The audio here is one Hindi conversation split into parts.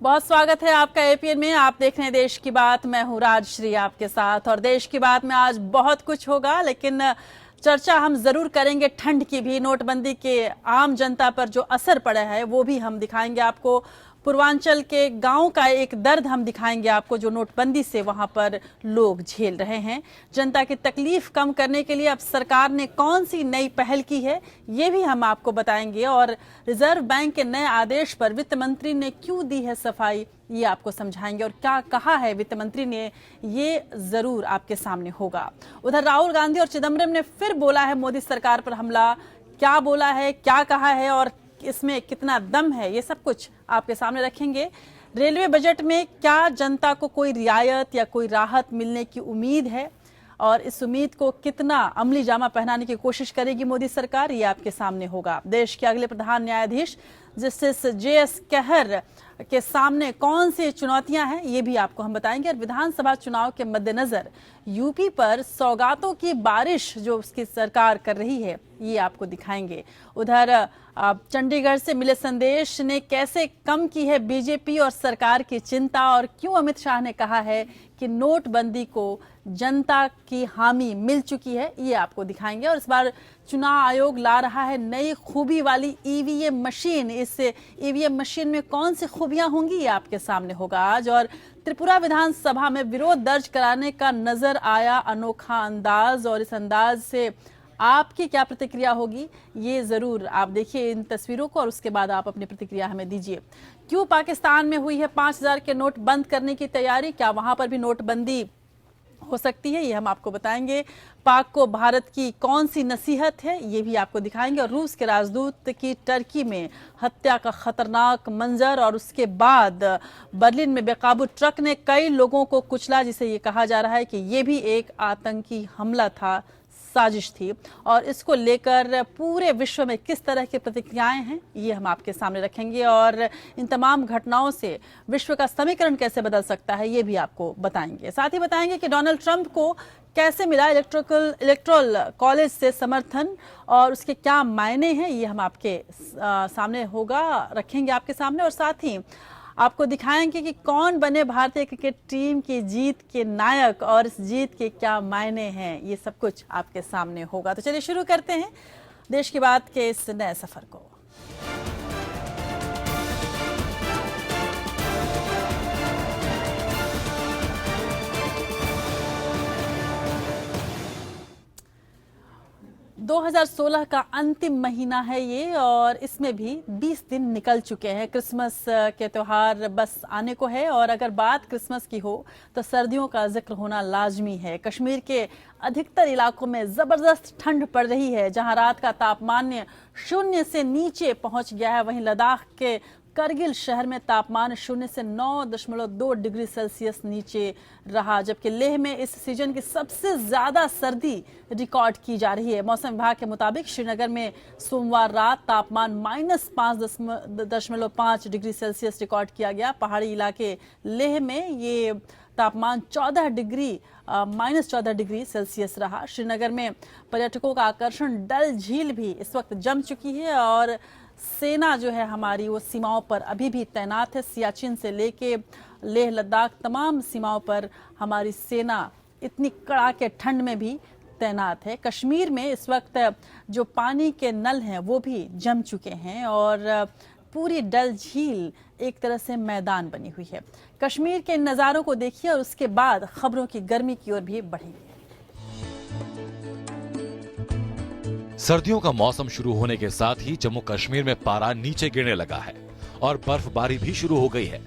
बहुत स्वागत है आपका एपीएन में। आप देख रहे हैं देश की बात। मैं हूं राजश्री आपके साथ। और देश की बात में आज बहुत कुछ होगा, लेकिन चर्चा हम जरूर करेंगे ठंड की भी। नोटबंदी के आम जनता पर जो असर पड़ा है वो भी हम दिखाएंगे आपको। पूर्वांचल के गांव का एक दर्द हम दिखाएंगे आपको, जो नोटबंदी से वहां पर लोग झेल रहे हैं। जनता की तकलीफ कम करने के लिए अब सरकार ने कौन सी नई पहल की है, ये भी हम आपको बताएंगे। और रिजर्व बैंक के नए आदेश पर वित्त मंत्री ने क्यों दी है सफाई, ये आपको समझाएंगे। और क्या कहा है वित्त मंत्री ने, ये जरूर आपके सामने होगा। उधर राहुल गांधी और चिदम्बरम ने फिर बोला है मोदी सरकार पर हमला। क्या बोला है, क्या कहा है और इसमें कितना दम है, ये सब कुछ आपके सामने रखेंगे। रेलवे बजट में क्या जनता को कोई रियायत या कोई राहत मिलने की उम्मीद है, और इस उम्मीद को कितना अमली जामा पहनाने की कोशिश करेगी मोदी सरकार, ये आपके सामने होगा। देश के अगले प्रधान न्यायाधीश जस्टिस JS कहर के सामने कौन सी चुनौतियां हैं, ये भी आपको हम बताएंगे। और विधानसभा चुनाव के मद्देनजर यूपी पर सौगातों की बारिश जो उसकी सरकार कर रही है, ये आपको दिखाएंगे। उधर चंडीगढ़ से मिले संदेश ने कैसे कम की है बीजेपी और सरकार की चिंता, और क्यों अमित शाह ने कहा है कि नोटबंदी को जनता की हामी मिल चुकी है, ये आपको दिखाएंगे। और इस बार चुनाव आयोग ला रहा है नई खूबी वाली EVM मशीन। इस EVM मशीन में कौन सी खूबियां होंगी, ये आपके सामने होगा आज। और त्रिपुरा विधानसभा में विरोध दर्ज कराने का नजर आया अनोखा अंदाज, और इस अंदाज से आपकी क्या प्रतिक्रिया होगी, ये जरूर आप देखिए इन तस्वीरों को, और उसके बाद आप अपनी प्रतिक्रिया हमें दीजिए। क्यों पाकिस्तान में हुई है 5000 के नोट बंद करने की तैयारी, क्या वहां पर भी नोटबंदी हो सकती है, ये हम आपको बताएंगे। पाक को भारत की कौन सी नसीहत है, ये भी आपको दिखाएंगे। और रूस के राजदूत की टर्की में हत्या का खतरनाक मंजर, और उसके बाद बर्लिन में बेकाबू ट्रक ने कई लोगों को कुचला, जिसे ये कहा जा रहा है कि ये भी एक आतंकी हमला था, साजिश थी। और इसको लेकर पूरे विश्व में किस तरह की प्रतिक्रियाएं हैं, ये हम आपके सामने रखेंगे। और इन तमाम घटनाओं से विश्व का समीकरण कैसे बदल सकता है, ये भी आपको बताएंगे। साथ ही बताएंगे कि डोनाल्ड ट्रंप को कैसे मिला इलेक्टोरल कॉलेज से समर्थन, और उसके क्या मायने हैं, ये हम आपके सामने होगा, रखेंगे आपके सामने। और साथ ही आपको दिखाएंगे कि कौन बने भारतीय क्रिकेट टीम की जीत के नायक, और इस जीत के क्या मायने हैं, ये सब कुछ आपके सामने होगा। तो चलिए शुरू करते हैं देश की बात के इस नए सफर को। दो 2016 का अंतिम महीना है ये, और इसमें भी 20 दिन निकल चुके हैं। क्रिसमस के त्यौहार बस आने को है, और अगर बात क्रिसमस की हो तो सर्दियों का जिक्र होना लाजमी है। कश्मीर के अधिकतर इलाकों में जबरदस्त ठंड पड़ रही है, जहां रात का तापमान 0 से नीचे पहुंच गया है। वहीं लद्दाख के करगिल शहर में तापमान 0 से 9.2 डिग्री सेल्सियस नीचे रहा, जबकि लेह में इस सीजन की सबसे ज्यादा सर्दी रिकॉर्ड की जा रही है। मौसम विभाग के मुताबिक श्रीनगर में सोमवार रात तापमान -5.5 डिग्री सेल्सियस रिकॉर्ड किया गया। पहाड़ी इलाके लेह में ये तापमान -14 डिग्री सेल्सियस रहा। श्रीनगर में पर्यटकों का आकर्षण डल झील भी इस वक्त जम चुकी है, और सेना जो है हमारी वो सीमाओं पर अभी भी तैनात है। सियाचिन से लेके लेह लद्दाख तमाम सीमाओं पर हमारी सेना इतनी कड़ाके ठंड में भी तैनात है। कश्मीर में इस वक्त जो पानी के नल हैं वो भी जम चुके हैं, और पूरी डल झील एक तरह से मैदान बनी हुई है। कश्मीर के इन नज़ारों को देखिए, और उसके बाद खबरों की गर्मी की ओर भी बढ़ेंगे। सर्दियों का मौसम शुरू होने के साथ ही जम्मू कश्मीर में पारा नीचे गिरने लगा है, और बर्फबारी भी शुरू हो गई है।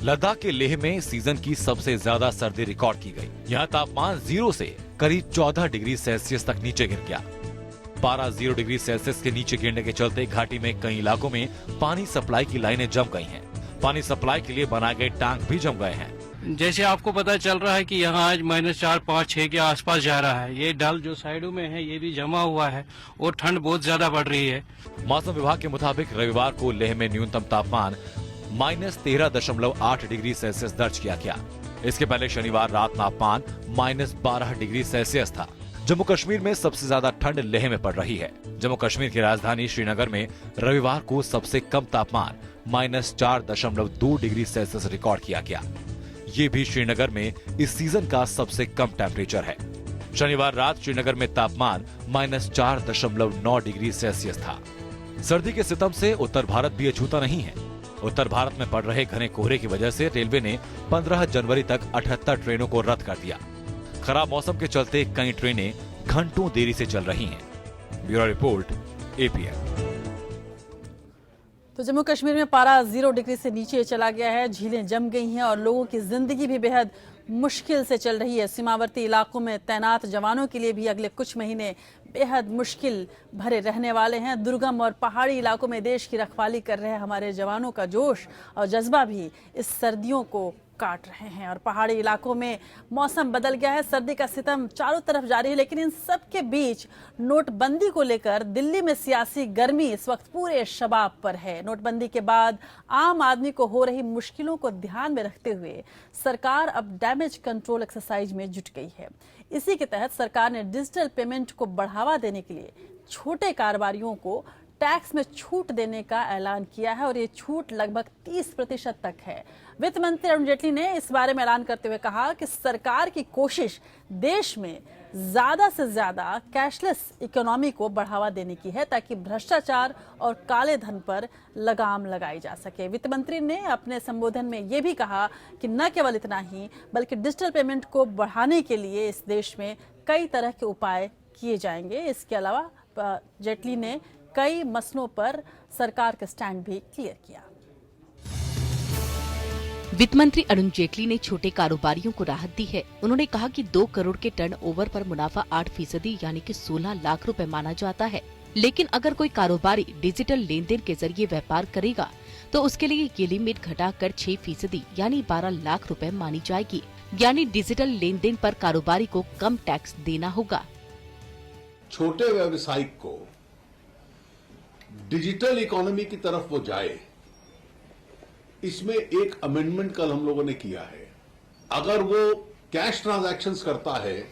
लद्दाख के लेह में सीजन की सबसे ज्यादा सर्दी रिकॉर्ड की गई। यहाँ तापमान 0 से करीब 14 डिग्री सेल्सियस तक नीचे गिर गया। पारा 0 डिग्री सेल्सियस के नीचे गिरने के चलते घाटी में कई इलाकों में पानी सप्लाई की लाइनें जम गई हैं। पानी सप्लाई के लिए बनाए गए टैंक भी जम गए हैं। जैसे आपको पता चल रहा है कि यहाँ आज -4, 5, 6 के आसपास जा रहा है। ये डल जो साइडों में है ये भी जमा हुआ है, और ठंड बहुत ज्यादा बढ़ रही है। मौसम विभाग के मुताबिक रविवार को लेह में न्यूनतम तापमान -13.8 डिग्री सेल्सियस दर्ज किया गया। इसके पहले शनिवार रात तापमान -12 डिग्री सेल्सियस था। जम्मू कश्मीर में सबसे ज्यादा ठंड लेह में पड़ रही है। जम्मू कश्मीर की राजधानी श्रीनगर में रविवार को सबसे कम तापमान -4.2 डिग्री सेल्सियस रिकॉर्ड किया गया। ये भी श्रीनगर में इस सीजन का सबसे कम टेम्परेचर है। शनिवार रात श्रीनगर में तापमान -4.9 डिग्री सेल्सियस था। सर्दी के सितम से उत्तर भारत भी अछूता नहीं है। उत्तर भारत में पड़ रहे घने कोहरे की वजह से रेलवे ने 15 जनवरी तक 78 ट्रेनों को रद्द कर दिया। खराब मौसम के चलते कई ट्रेनें घंटों देरी से चल रही हैं। Bureau report, APN. तो जम्मू कश्मीर में पारा 0 डिग्री से नीचे चला गया है। झीलें जम गई हैं और लोगों की जिंदगी भी बेहद मुश्किल से चल रही है। सीमावर्ती इलाकों में तैनात जवानों के लिए भी अगले कुछ महीने बेहद मुश्किल भरे रहने वाले हैं। दुर्गम और पहाड़ी इलाकों में देश की रखवाली कर रहे हमारे जवानों का जोश और जज्बा भी इस सर्दियों को काट रहे हैं। और पहाड़ी इलाकों में मौसम बदल गया है। सर्दी का सितम चारों तरफ जारी है, लेकिन इन सब के बीच नोटबंदी को लेकर दिल्ली में सियासी गर्मी इस वक्त पूरे शबाब पर है। नोटबंदी के बाद आम आदमी को हो रही मुश्किलों को ध्यान में रखते हुए सरकार अब डैमेज कंट्रोल एक्सरसाइज में जुट गई है। इसी के तहत सरकार ने डिजिटल पेमेंट को बढ़ावा देने के लिए छोटे कारोबारियों को टैक्स में छूट देने का ऐलान किया है और ये छूट लगभग 30% तक है। वित्त मंत्री अरुण जेटली ने इस बारे में ऐलान करते हुए कहा कि सरकार की कोशिश देश में ज्यादा से ज्यादा कैशलेस इकोनॉमी को बढ़ावा देने की है, ताकि भ्रष्टाचार और काले धन पर लगाम लगाई जा सके। वित्त मंत्री ने अपने संबोधन में ये भी कहा कि न केवल इतना ही बल्कि डिजिटल पेमेंट को बढ़ाने के लिए इस देश में कई तरह के उपाय किए जाएंगे। इसके अलावा जेटली ने कई मसलों पर सरकार का स्टैंड भी क्लियर किया। वित्त मंत्री अरुण जेटली ने छोटे कारोबारियों को राहत दी है। उन्होंने कहा कि 2 करोड़ के टर्नओवर पर मुनाफा 8% यानी कि 16 लाख रुपए माना जाता है। लेकिन अगर कोई कारोबारी डिजिटल लेन देन के जरिए व्यापार करेगा तो उसके लिए ये लिमिट घटाकर 6% यानी 12 लाख रुपए मानी जाएगी। यानी डिजिटल लेन देन पर कारोबारी को कम टैक्स देना होगा। छोटे व्यवसायिक को डिजिटल इकोनॉमी की तरफ वो जाए, इसमें एक अमेंडमेंट कल हम लोगों ने किया है। अगर वो कैश ट्रांजैक्शंस करता है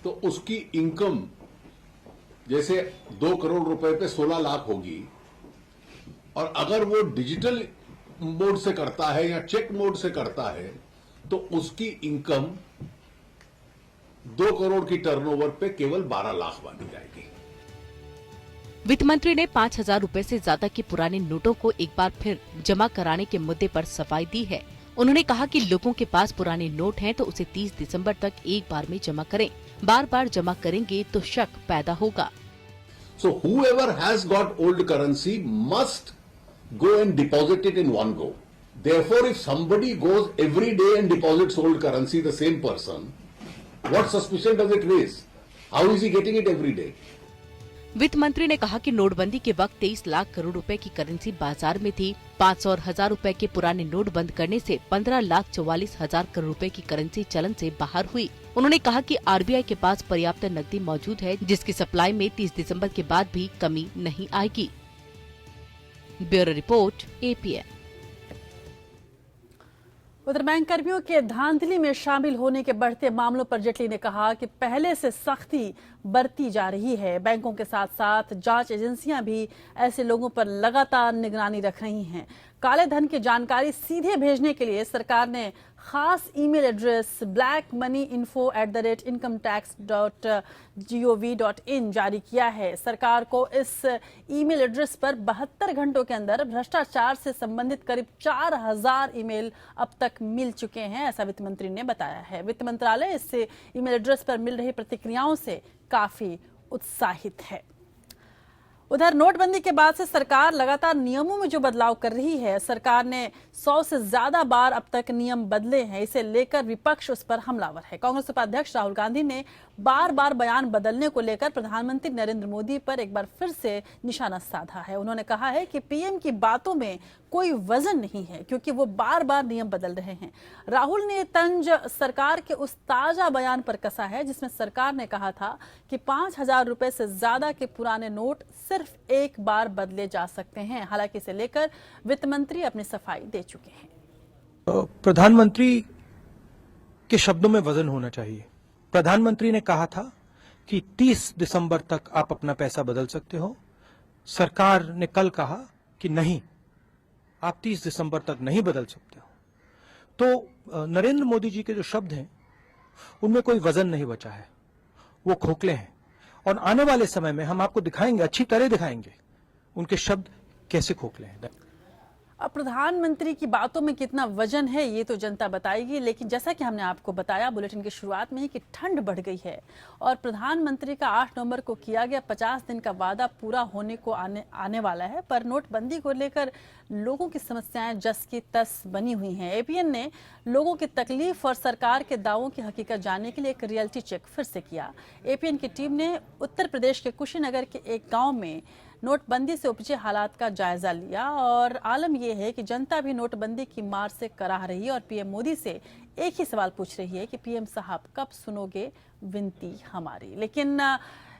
तो उसकी इनकम जैसे 2 करोड़ रुपए पे 16 लाख होगी, और अगर वो डिजिटल मोड से करता है या चेक मोड से करता है तो उसकी इनकम 2 करोड़ की टर्नओवर पे केवल 12 लाख मानी जाएगी। वित्त मंत्री ने 5,000 रुपए से ज्यादा के पुराने नोटों को एक बार फिर जमा कराने के मुद्दे पर सफाई दी है। उन्होंने कहा कि लोगों के पास पुराने नोट हैं तो उसे 30 दिसंबर तक एक बार में जमा करें। बार बार जमा करेंगे तो शक पैदा होगा। So whoever has got old currency must go and deposit it in one go. Therefore, if somebody goes every day and deposits old currency, the same person, what suspicion does it raise? How is he getting it every day? वित्त मंत्री ने कहा कि नोटबंदी के वक्त 23 लाख करोड़ रुपए की करेंसी बाजार में थी। 500 और 1000 रुपए के पुराने नोट बंद करने से 15,44,000 करोड़ रुपए की करेंसी चलन से बाहर हुई। उन्होंने कहा कि आरबीआई के पास पर्याप्त नकदी मौजूद है, जिसकी सप्लाई में 30 दिसंबर के बाद भी कमी नहीं आएगी। Bureau report, APN. उधर बैंक कर्मियों के धांधली में शामिल होने के बढ़ते मामलों पर जेटली ने कहा कि पहले से सख्ती बरती जा रही है। बैंकों के साथ साथ जांच एजेंसियां भी ऐसे लोगों पर लगातार निगरानी रख रही हैं। काले धन की जानकारी सीधे भेजने के लिए सरकार ने खास ईमेल एड्रेस blackmoneyinfo@incometax.gov.in जारी किया है। सरकार को इस ईमेल एड्रेस पर 72 घंटों के अंदर भ्रष्टाचार से संबंधित करीब 4000 ईमेल अब तक मिल चुके हैं, ऐसा वित्त मंत्री ने बताया है। वित्त मंत्रालय इस ईमेल एड्रेस पर मिल रही प्रतिक्रियाओं से काफी उत्साहित है। उधर नोटबंदी के बाद से सरकार लगातार नियमों में जो बदलाव कर रही है, सरकार ने 100 से ज्यादा बार अब तक नियम बदले हैं। इसे लेकर विपक्ष उस पर हमलावर है। कांग्रेस उपाध्यक्ष राहुल गांधी ने बार बार बयान बदलने को लेकर प्रधानमंत्री नरेंद्र मोदी पर एक बार फिर से निशाना साधा है। उन्होंने कहा है कि पीएम की बातों में कोई वजन नहीं है, क्योंकि वो बार बार नियम बदल रहे हैं। राहुल ने तंज सरकार के उस ताजा बयान पर कसा है जिसमें सरकार ने कहा था कि 5,000 रुपए से ज्यादा के पुराने नोट सिर्फ एक बार बदले जा सकते हैं। हालांकि इसे लेकर वित्त मंत्री अपनी सफाई दे चुके हैं। प्रधानमंत्री के शब्दों में वजन होना चाहिए। प्रधानमंत्री ने कहा था कि 30 दिसंबर तक आप अपना पैसा बदल सकते हो। सरकार ने कल कहा कि नहीं, आप 30 दिसंबर तक नहीं बदल सकते हो। तो नरेंद्र मोदी जी के जो शब्द हैं उनमें कोई वजन नहीं बचा है, वो खोखले हैं। और आने वाले समय में हम आपको दिखाएंगे, अच्छी तरह दिखाएंगे उनके शब्द कैसे खोखले हैं। अब प्रधानमंत्री की बातों में कितना वजन है ये तो जनता बताएगी, लेकिन जैसा कि हमने आपको बताया बुलेटिन की शुरुआत में ही कि ठंड बढ़ गई है और प्रधानमंत्री का 8 नवंबर को किया गया 50 दिन का वादा पूरा होने को आने वाला है। पर नोटबंदी को लेकर लोगों की समस्याएं जस की तस बनी हुई हैं। एपीएन ने लोगों की तकलीफ और सरकार के दावों की हकीकत जानने के लिए एक रियलिटी चेक फिर से किया। एपीएन की टीम ने उत्तर प्रदेश के कुशीनगर के एक गाँव में नोटबंदी से उपजे हालात का जायजा लिया और आलम यह है कि जनता भी नोटबंदी की मार से कराह रही है और पीएम मोदी से एक ही सवाल पूछ रही है कि पीएम साहब कब सुनोगे विनती हमारी। लेकिन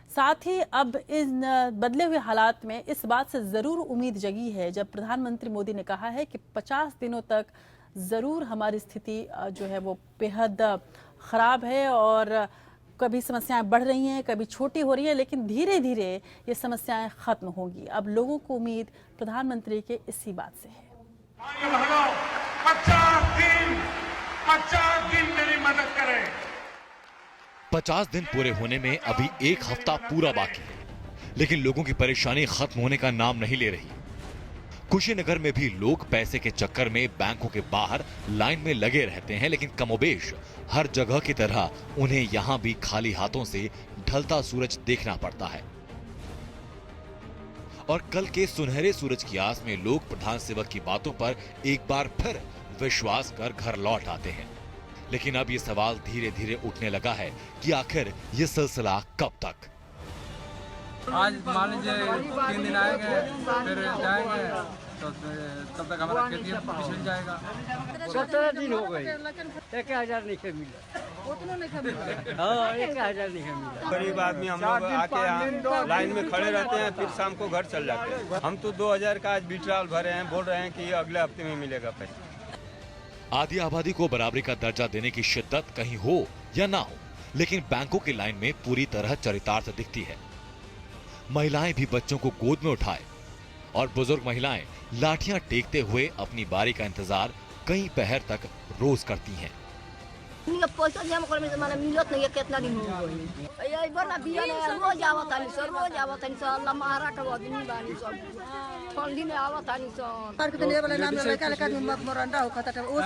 साथ ही अब इन बदले हुए हालात में इस बात से जरूर उम्मीद जगी है जब प्रधानमंत्री मोदी ने कहा है कि 50 दिनों तक जरूर हमारी स्थिति जो है वो बेहद खराब है और कभी समस्याएं बढ़ रही हैं, कभी छोटी हो रही है, लेकिन धीरे धीरे ये समस्याएं खत्म होंगी। अब लोगों को उम्मीद प्रधानमंत्री के इसी बात से है। 50 दिन मेरी मदद करें। 50 दिन पूरे होने में अभी एक हफ्ता पूरा बाकी है, लेकिन लोगों की परेशानी खत्म होने का नाम नहीं ले रही। कुशीनगर में भी लोग पैसे के चक्कर में बैंकों के बाहर लाइन में लगे रहते हैं, लेकिन कमोबेश हर जगह की तरह उन्हें यहां भी खाली हाथों से ढलता सूरज देखना पड़ता है। और कल के सुनहरे सूरज की आस में लोग प्रधान सेवक की बातों पर एक बार फिर विश्वास कर घर लौट आते हैं। लेकिन अब ये सवाल धीरे धीरे उठने लगा है कि आखिर ये सिलसिला कब तक। आज मान लीजिए 3 दिन आएंगे, फिर जाएंगे तो तब तक हमारा खेती पिछड़ जाएगा। 17 दिन हो गए, 1000 नहीं मिला, उतना नहीं मिला। हाँ, 1000 नहीं मिला। गरीब आदमी हम लोग आके यहाँ लाइन में खड़े रहते हैं, फिर शाम को घर चल जाते हैं। हम तो 2000 का आज विड्रॉल भरे हैं, बोल रहे हैं कि अगले हफ्ते में मिलेगा पैसा। आधी आबादी को बराबरी का दर्जा देने की शिद्दत कहीं हो या ना हो, लेकिन बैंकों की लाइन में पूरी तरह चरितार्थ दिखती है। महिलाएं भी बच्चों को गोद में उठाए और बुजुर्ग महिलाएं लाठियां टेकते हुए अपनी बारी का इंतजार कई पहर तक रोज करती हैं। पैसा जमा करे में माने मिलत नहीं है, कितना दिन हो गए। ये बना बिया ने रोज आवत आनी सर, रोज आवत आनी सर, अल्लाह मारा के आदमी बानी सब ठंडी में आवत आनी सर। कर के देले वाला नाम लड़का लड़का में मोरंडा हो खाता ओ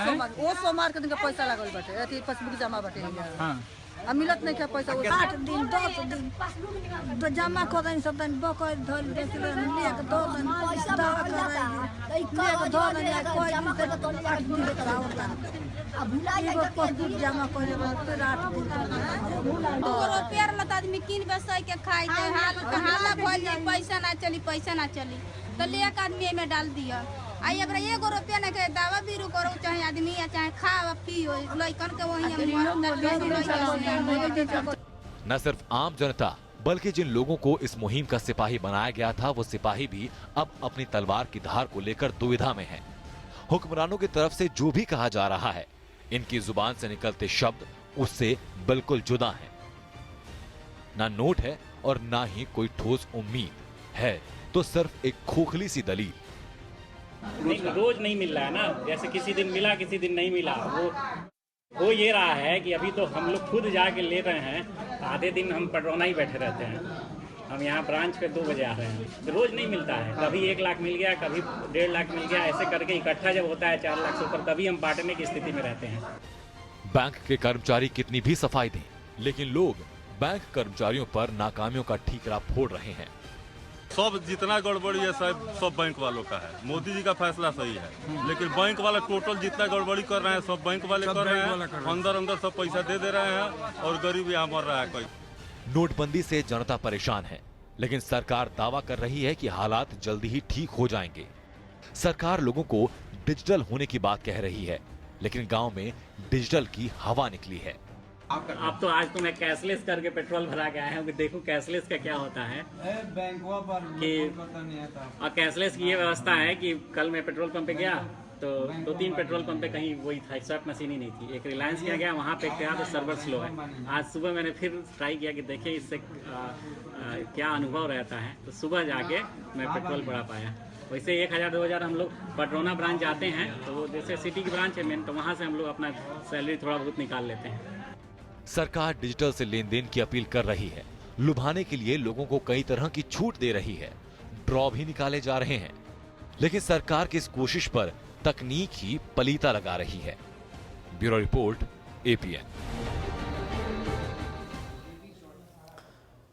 सोमार के दिन का पैसा लागल बाटे, अथी पासबुक जमा बाटे। हां, आ मिलत नहीं के पैसा 8 दिन 10 दिन तो जमा कर देन सब दिन बकर धल बेच ले ले के 2 दिन पैसा दा कर ले के 2 दिन कोई जमा कर तो 8 दिन बताओ अब भुला जाए तो पासबुक जमा कर ले फिर 8 दिन 2 रुपया लत आदमी किन बेचै के खाई जाए। हाल कहाला भइल जाए, पैसा ना चली तो ले एक आदमी में डाल दिया। आई अब 1 रुपया ना के दावा बीरू करो, चाहे आदमी या चाहे खा पियो लइकन के वही न सिर्फ आम जनता बल्कि जिन लोगों को इस मुहिम का सिपाही बनाया गया था, वो सिपाही भी अब अपनी तलवार की धार को लेकर दुविधा में हैं। हुक्मरानों की तरफ से जो भी कहा जा रहा है, इनकी जुबान से निकलते शब्द उससे बिल्कुल जुदा हैं। ना नोट है और ना ही कोई ठोस उम्मीद है, तो सिर्फ एक खोखली सी दलील। नहीं, रोज नहीं मिल रहा है ना, जैसे किसी दिन मिला किसी दिन नहीं मिला। वो ये रहा है कि अभी तो हम लोग खुद जाके ले रहे हैं, आधे दिन हम पटरौना ही बैठे रहते हैं। हम यहाँ ब्रांच पे 2 बजे आ रहे हैं, तो रोज नहीं मिलता है। कभी 1 लाख मिल गया, कभी 1.5 लाख मिल गया, ऐसे करके इकट्ठा जब होता है 4 लाख से ऊपर, तभी हम बांटने की स्थिति में रहते हैं। बैंक के कर्मचारी कितनी भी सफाई दें, लेकिन लोग बैंक कर्मचारियों पर नाकामियों का ठीकरा फोड़ रहे हैं। सब जितना गड़बड़ी है सब बैंक वालों का है। मोदी जी का फैसला सही है, लेकिन बैंक वाला टोटल जितना गड़बड़ी कर रहे हैं सब बैंक वाले कर रहे हैं। अंदर सब पैसा दे रहे हैं और गरीब यहाँ मर रहा है। कोई नोटबंदी से जनता परेशान है, लेकिन सरकार दावा कर रही है कि हालात जल्दी ही ठीक हो जाएंगे। सरकार लोगों को डिजिटल होने की बात कह रही है, लेकिन गांव में डिजिटल की हवा निकली है। अब तो आज तो मैं कैशलेस करके पेट्रोल भरा के आया हूँ कि देखो कैशलेस का क्या होता है। कि और कैशलेस की ये व्यवस्था है कि कल मैं पेट्रोल पंप पे गया तो 2-3 पेट्रोल पंप पे कहीं वही था, स्वैप मशीन ही नहीं थी। एक रिलायंस के गया, वहाँ पे गया तो सर्वर स्लो है। आज सुबह मैंने फिर ट्राई किया कि देखिए इससे क्या अनुभव रहता है, तो सुबह जाके मैं पेट्रोल भरा पाया। वैसे 1000-2000 हम लोग पटरौना ब्रांच जाते हैं, तो वो जैसे सिटी की ब्रांच है मेन, तो वहाँ से हम लोग अपना सैलरी थोड़ा बहुत निकाल लेते हैं। सरकार डिजिटल से लेन देन की अपील कर रही है, लुभाने के लिए लोगों को कई तरह की छूट दे रही है, ड्रॉ भी निकाले जा रहे हैं, लेकिन सरकार की इस कोशिश पर तकनीक ही पलीता लगा रही है। Bureau report, APN.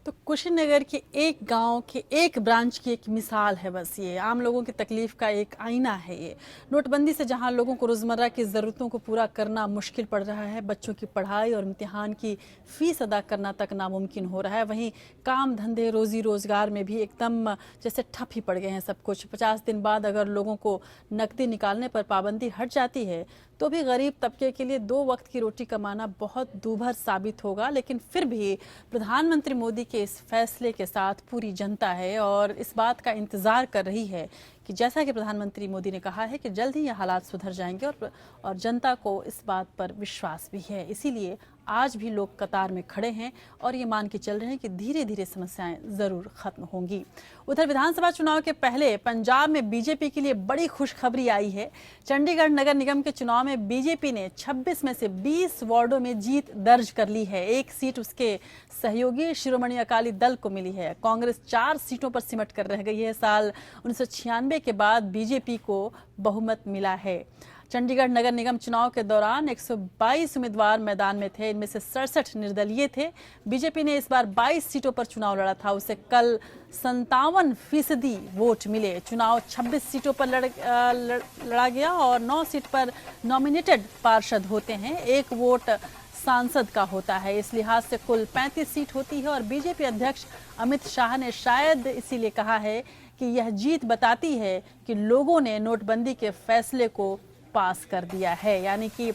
तो कुशीनगर के एक गांव के एक ब्रांच की एक मिसाल है बस ये। आम लोगों की तकलीफ का एक आईना है ये। नोटबंदी से जहां लोगों को रोजमर्रा की जरूरतों को पूरा करना मुश्किल पड़ रहा है, बच्चों की पढ़ाई और इम्तिहान की फीस अदा करना तक नामुमकिन हो रहा है, वहीं काम धंधे रोजी रोजगार में भी एकदम जैसे ठप ही पड़ गए हैं सब कुछ। 50 दिन बाद अगर लोगों को नकदी निकालने पर पाबंदी हट जाती है तो भी गरीब तबके के लिए 2 वक्त की रोटी कमाना बहुत दूभर साबित होगा। लेकिन फिर भी प्रधानमंत्री मोदी के इस फैसले के साथ पूरी जनता है और इस बात का इंतजार कर रही है कि जैसा कि प्रधानमंत्री मोदी ने कहा है कि जल्द ही ये हालात सुधर जाएंगे और जनता को इस बात पर विश्वास भी है। इसीलिए आज भी लोग कतार में खड़े हैं और ये मान के चल रहे हैं कि धीरे धीरे समस्याएं जरूर खत्म होंगी। उधर विधानसभा चुनाव के पहले पंजाब में बीजेपी के लिए बड़ी खुशखबरी आई है। चंडीगढ़ नगर निगम के चुनाव में बीजेपी ने 26 में से 20 वार्डों में जीत दर्ज कर ली है। 1 सीट उसके सहयोगी शिरोमणि अकाली दल को मिली है। कांग्रेस 4 सीटों पर सिमट कर रह गई है। साल 1996 के बाद बीजेपी को बहुमत मिला है। चंडीगढ़ नगर निगम चुनाव के दौरान 122 उम्मीदवार मैदान में थे, इनमें से 67 निर्दलीय थे। बीजेपी ने इस बार 22 सीटों पर चुनाव लड़ा था, उसे कल 57% वोट मिले। चुनाव 26 सीटों पर लड़ा गया और 9 सीट पर नॉमिनेटेड पार्षद होते हैं, 1 वोट सांसद का होता है। इस लिहाज से कुल 35 सीट होती है और बीजेपी अध्यक्ष अमित शाह ने शायद इसीलिए कहा है कि यह जीत बताती है कि लोगों ने नोटबंदी के फैसले को पास कर दिया है। यानी कि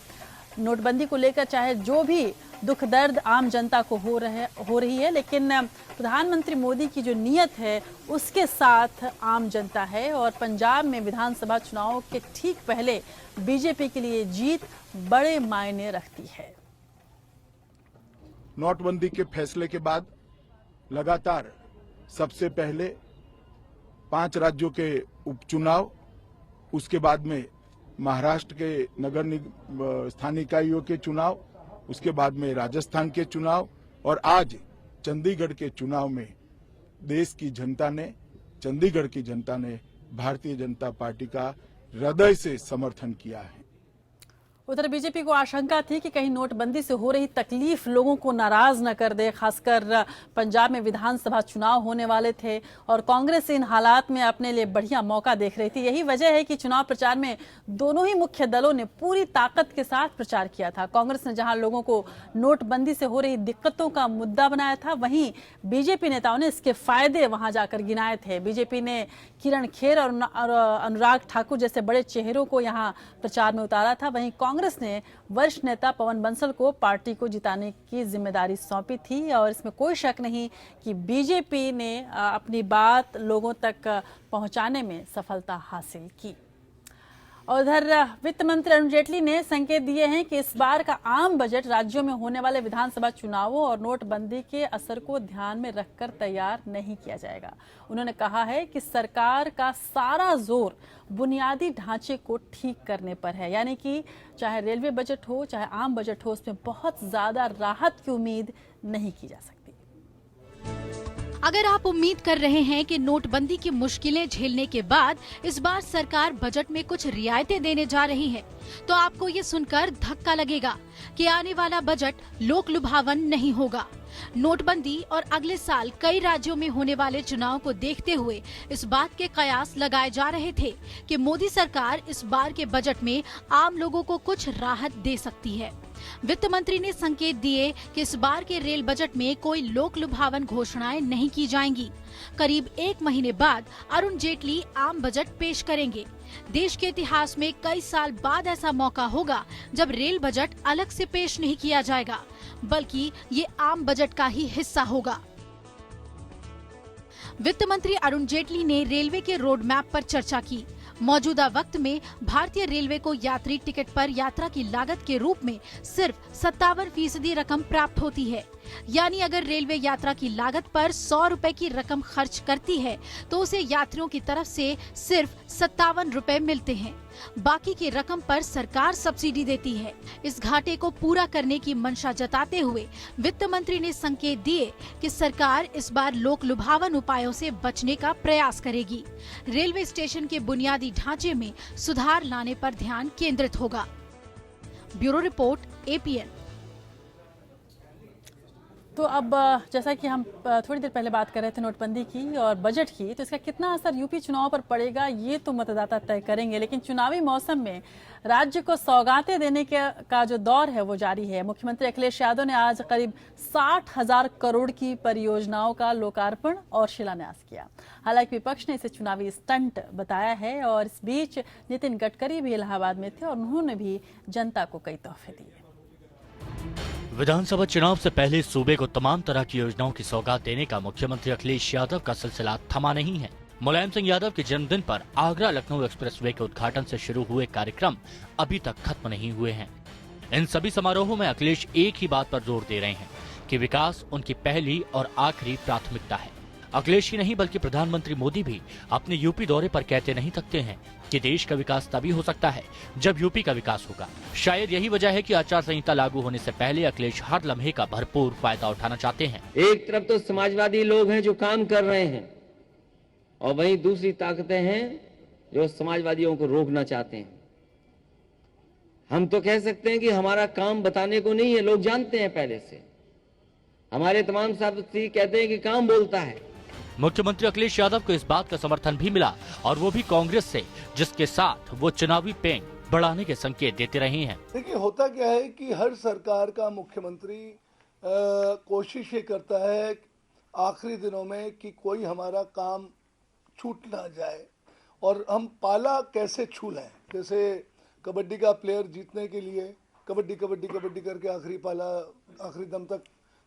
नोटबंदी को लेकर चाहे जो भी दुख दर्द आम जनता को हो रही है, लेकिन प्रधानमंत्री मोदी की जो नीयत है उसके साथ आम जनता है। और पंजाब में विधानसभा चुनाव के ठीक पहले बीजेपी के लिए जीत बड़े मायने रखती है। नोटबंदी के फैसले के बाद लगातार सबसे पहले 5 राज्यों के उपचुनाव, उसके बाद में महाराष्ट्र के नगर स्थानीय इकाइयों के चुनाव, उसके बाद में राजस्थान के चुनाव और आज चंडीगढ़ के चुनाव में देश की जनता ने, चंडीगढ़ की जनता ने भारतीय जनता पार्टी का हृदय से समर्थन किया है। उधर बीजेपी को आशंका थी कि कहीं नोटबंदी से हो रही तकलीफ लोगों को नाराज न कर दे। खासकर पंजाब में विधानसभा चुनाव होने वाले थे और कांग्रेस इन हालात में अपने लिए बढ़िया मौका देख रही थी। यही वजह है कि चुनाव प्रचार में दोनों ही मुख्य दलों ने पूरी ताकत के साथ प्रचार किया था। कांग्रेस ने जहां लोगों को नोटबंदी से हो रही दिक्कतों का मुद्दा बनाया था, वहीं बीजेपी नेताओं ने इसके फायदे वहां जाकर गिनाए थे। बीजेपी ने किरण खेर और अनुराग ठाकुर जैसे बड़े चेहरों को यहाँ प्रचार में उतारा था। वहीं कांग्रेस ने वरिष्ठ नेता पवन बंसल को पार्टी को जिताने की जिम्मेदारी सौंपी थी और इसमें कोई शक नहीं कि बीजेपी ने अपनी बात लोगों तक पहुंचाने में सफलता हासिल की। और उधर वित्त मंत्री अरुण जेटली ने संकेत दिए हैं कि इस बार का आम बजट राज्यों में होने वाले विधानसभा चुनावों और नोटबंदी के असर को ध्यान में रखकर तैयार नहीं किया जाएगा। उन्होंने कहा है कि सरकार का सारा जोर बुनियादी ढांचे को ठीक करने पर है, यानी कि चाहे रेलवे बजट हो चाहे आम बजट हो, उसमें बहुत ज्यादा राहत की उम्मीद नहीं की जा सकती। अगर आप उम्मीद कर रहे हैं कि नोटबंदी की मुश्किलें झेलने के बाद इस बार सरकार बजट में कुछ रियायतें देने जा रही है, तो आपको ये सुनकर धक्का लगेगा कि आने वाला बजट लोक लुभावन नहीं होगा। नोटबंदी और अगले साल कई राज्यों में होने वाले चुनाव को देखते हुए इस बात के कयास लगाए जा रहे थे कि मोदी सरकार इस बार के बजट में आम लोगों को कुछ राहत दे सकती है। वित्त मंत्री ने संकेत दिए कि इस बार के रेल बजट में कोई लोक लुभावन घोषणाएं नहीं की जाएंगी। करीब 1 महीने बाद अरुण जेटली आम बजट पेश करेंगे। देश के इतिहास में कई साल बाद ऐसा मौका होगा जब रेल बजट अलग से पेश नहीं किया जाएगा, बल्कि ये आम बजट का ही हिस्सा होगा। वित्त मंत्री अरुण जेटली ने रेलवे के रोड मैप पर चर्चा की। मौजूदा वक्त में भारतीय रेलवे को यात्री टिकट पर यात्रा की लागत के रूप में सिर्फ 57% रकम प्राप्त होती है। यानी अगर रेलवे यात्रा की लागत पर 100 रुपए की रकम खर्च करती है तो उसे यात्रियों की तरफ से सिर्फ 57 रुपए मिलते हैं। बाकी की रकम पर सरकार सब्सिडी देती है। इस घाटे को पूरा करने की मंशा जताते हुए वित्त मंत्री ने संकेत दिए कि सरकार इस बार लोक लुभावन उपायों से बचने का प्रयास करेगी। रेलवे स्टेशन के बुनियादी ढांचे में सुधार लाने पर ध्यान केंद्रित होगा। Bureau report, APN। तो अब जैसा कि हम थोड़ी देर पहले बात कर रहे थे नोटबंदी की और बजट की, तो इसका कितना असर यूपी चुनाव पर पड़ेगा ये तो मतदाता तय करेंगे। लेकिन चुनावी मौसम में राज्य को सौगातें देने का जो दौर है वो जारी है। मुख्यमंत्री अखिलेश यादव ने आज करीब 60,000 करोड़ की परियोजनाओं का लोकार्पण और शिलान्यास किया। हालांकि विपक्ष ने इसे चुनावी स्टंट बताया है और इस बीच नितिन गडकरी भी इलाहाबाद में थे और उन्होंने भी जनता को कई तोहफे दिए। विधानसभा चुनाव से पहले सूबे को तमाम तरह की योजनाओं की सौगात देने का मुख्यमंत्री अखिलेश यादव का सिलसिला थमा नहीं है। मुलायम सिंह यादव के जन्मदिन पर आगरा लखनऊ एक्सप्रेसवे के उद्घाटन से शुरू हुए कार्यक्रम अभी तक खत्म नहीं हुए हैं। इन सभी समारोहों में अखिलेश एक ही बात पर जोर दे रहे हैं कि विकास उनकी पहली और आखिरी प्राथमिकता है। अखिलेश ही नहीं बल्कि प्रधानमंत्री मोदी भी अपने यूपी दौरे पर कहते नहीं थकते हैं कि देश का विकास तभी हो सकता है जब यूपी का विकास होगा। शायद यही वजह है कि आचार संहिता लागू होने से पहले अखिलेश हर लम्हे का भरपूर फायदा उठाना चाहते हैं। एक तरफ तो समाजवादी लोग हैं जो काम कर रहे हैं और वहीं दूसरी ताकतें हैं जो समाजवादियों को रोकना चाहते हैं। हम तो कह सकते हैं कि हमारा काम बताने को नहीं है, लोग जानते हैं पहले से। हमारे तमाम साथी कहते हैं कि काम बोलता है। मुख्यमंत्री अखिलेश यादव को इस बात का समर्थन भी मिला और वो भी कांग्रेस से, जिसके साथ वो चुनावी पेंग बढ़ाने के संकेत देते रहे हैं। देखिए, होता क्या है कि हर सरकार का मुख्यमंत्री कोशिश ये करता है आखिरी दिनों में कि कोई हमारा काम छूट ना जाए और हम पाला कैसे छू लें। जैसे कबड्डी का प्लेयर जीतने के लिए कबड्डी कबड्डी कबड्डी करके आखिरी पाला आखिरी दम तक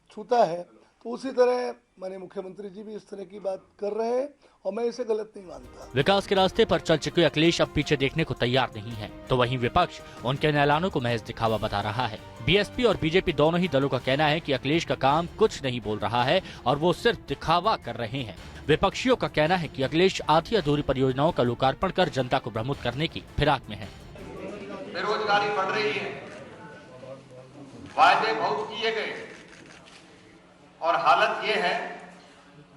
छूता है, तो उसी तरह माननीय मुख्यमंत्री जी भी इस तरह की बात कर रहे हैं और मैं इसे गलत नहीं मानता। विकास के रास्ते पर चल चुके अखिलेश अब पीछे देखने को तैयार नहीं है, तो वहीं विपक्ष उनके ऐलानों को महज दिखावा बता रहा है। बीएसपी और बीजेपी दोनों ही दलों का कहना है कि अखिलेश का काम कुछ नहीं बोल रहा है और वो सिर्फ दिखावा कर रहे हैं। विपक्षियों का कहना है कि अखिलेश आधी अधूरी परियोजनाओं का लोकार्पण कर जनता को भ्रमित करने की फिराक में है। बेरोजगारी बढ़ रही है, वायदे बहुत किए गए और हालत ये है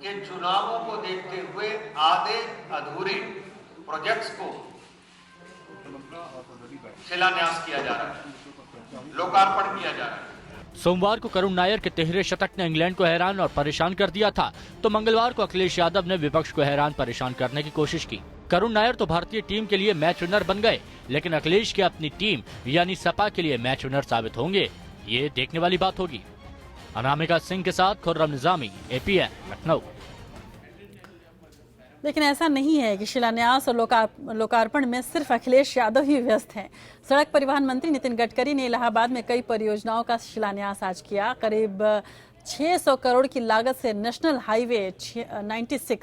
कि चुनावों को देखते हुए आधे अधूरे प्रोजेक्ट्स को शिलान्यास किया जा रहा है, लोकार्पण किया जा रहा है। सोमवार को करुण नायर के तिहरे शतक ने इंग्लैंड को हैरान और परेशान कर दिया था, तो मंगलवार को अखिलेश यादव ने विपक्ष को हैरान परेशान करने की कोशिश की। करुण नायर तो भारतीय टीम के लिए मैच विनर बन गए, लेकिन अखिलेश की अपनी टीम यानी सपा के लिए मैच विनर साबित होंगे, ये देखने वाली बात होगी। अनामिका सिंह के साथ खुर्रम निजामी, APN, लखनऊ। लेकिन ऐसा नहीं है कि शिलान्यास और लोकार्पण में सिर्फ अखिलेश यादव ही व्यस्त हैं। सड़क परिवहन मंत्री नितिन गडकरी ने इलाहाबाद में कई परियोजनाओं का शिलान्यास आज किया। करीब 600 करोड़ की लागत से नेशनल हाईवे 96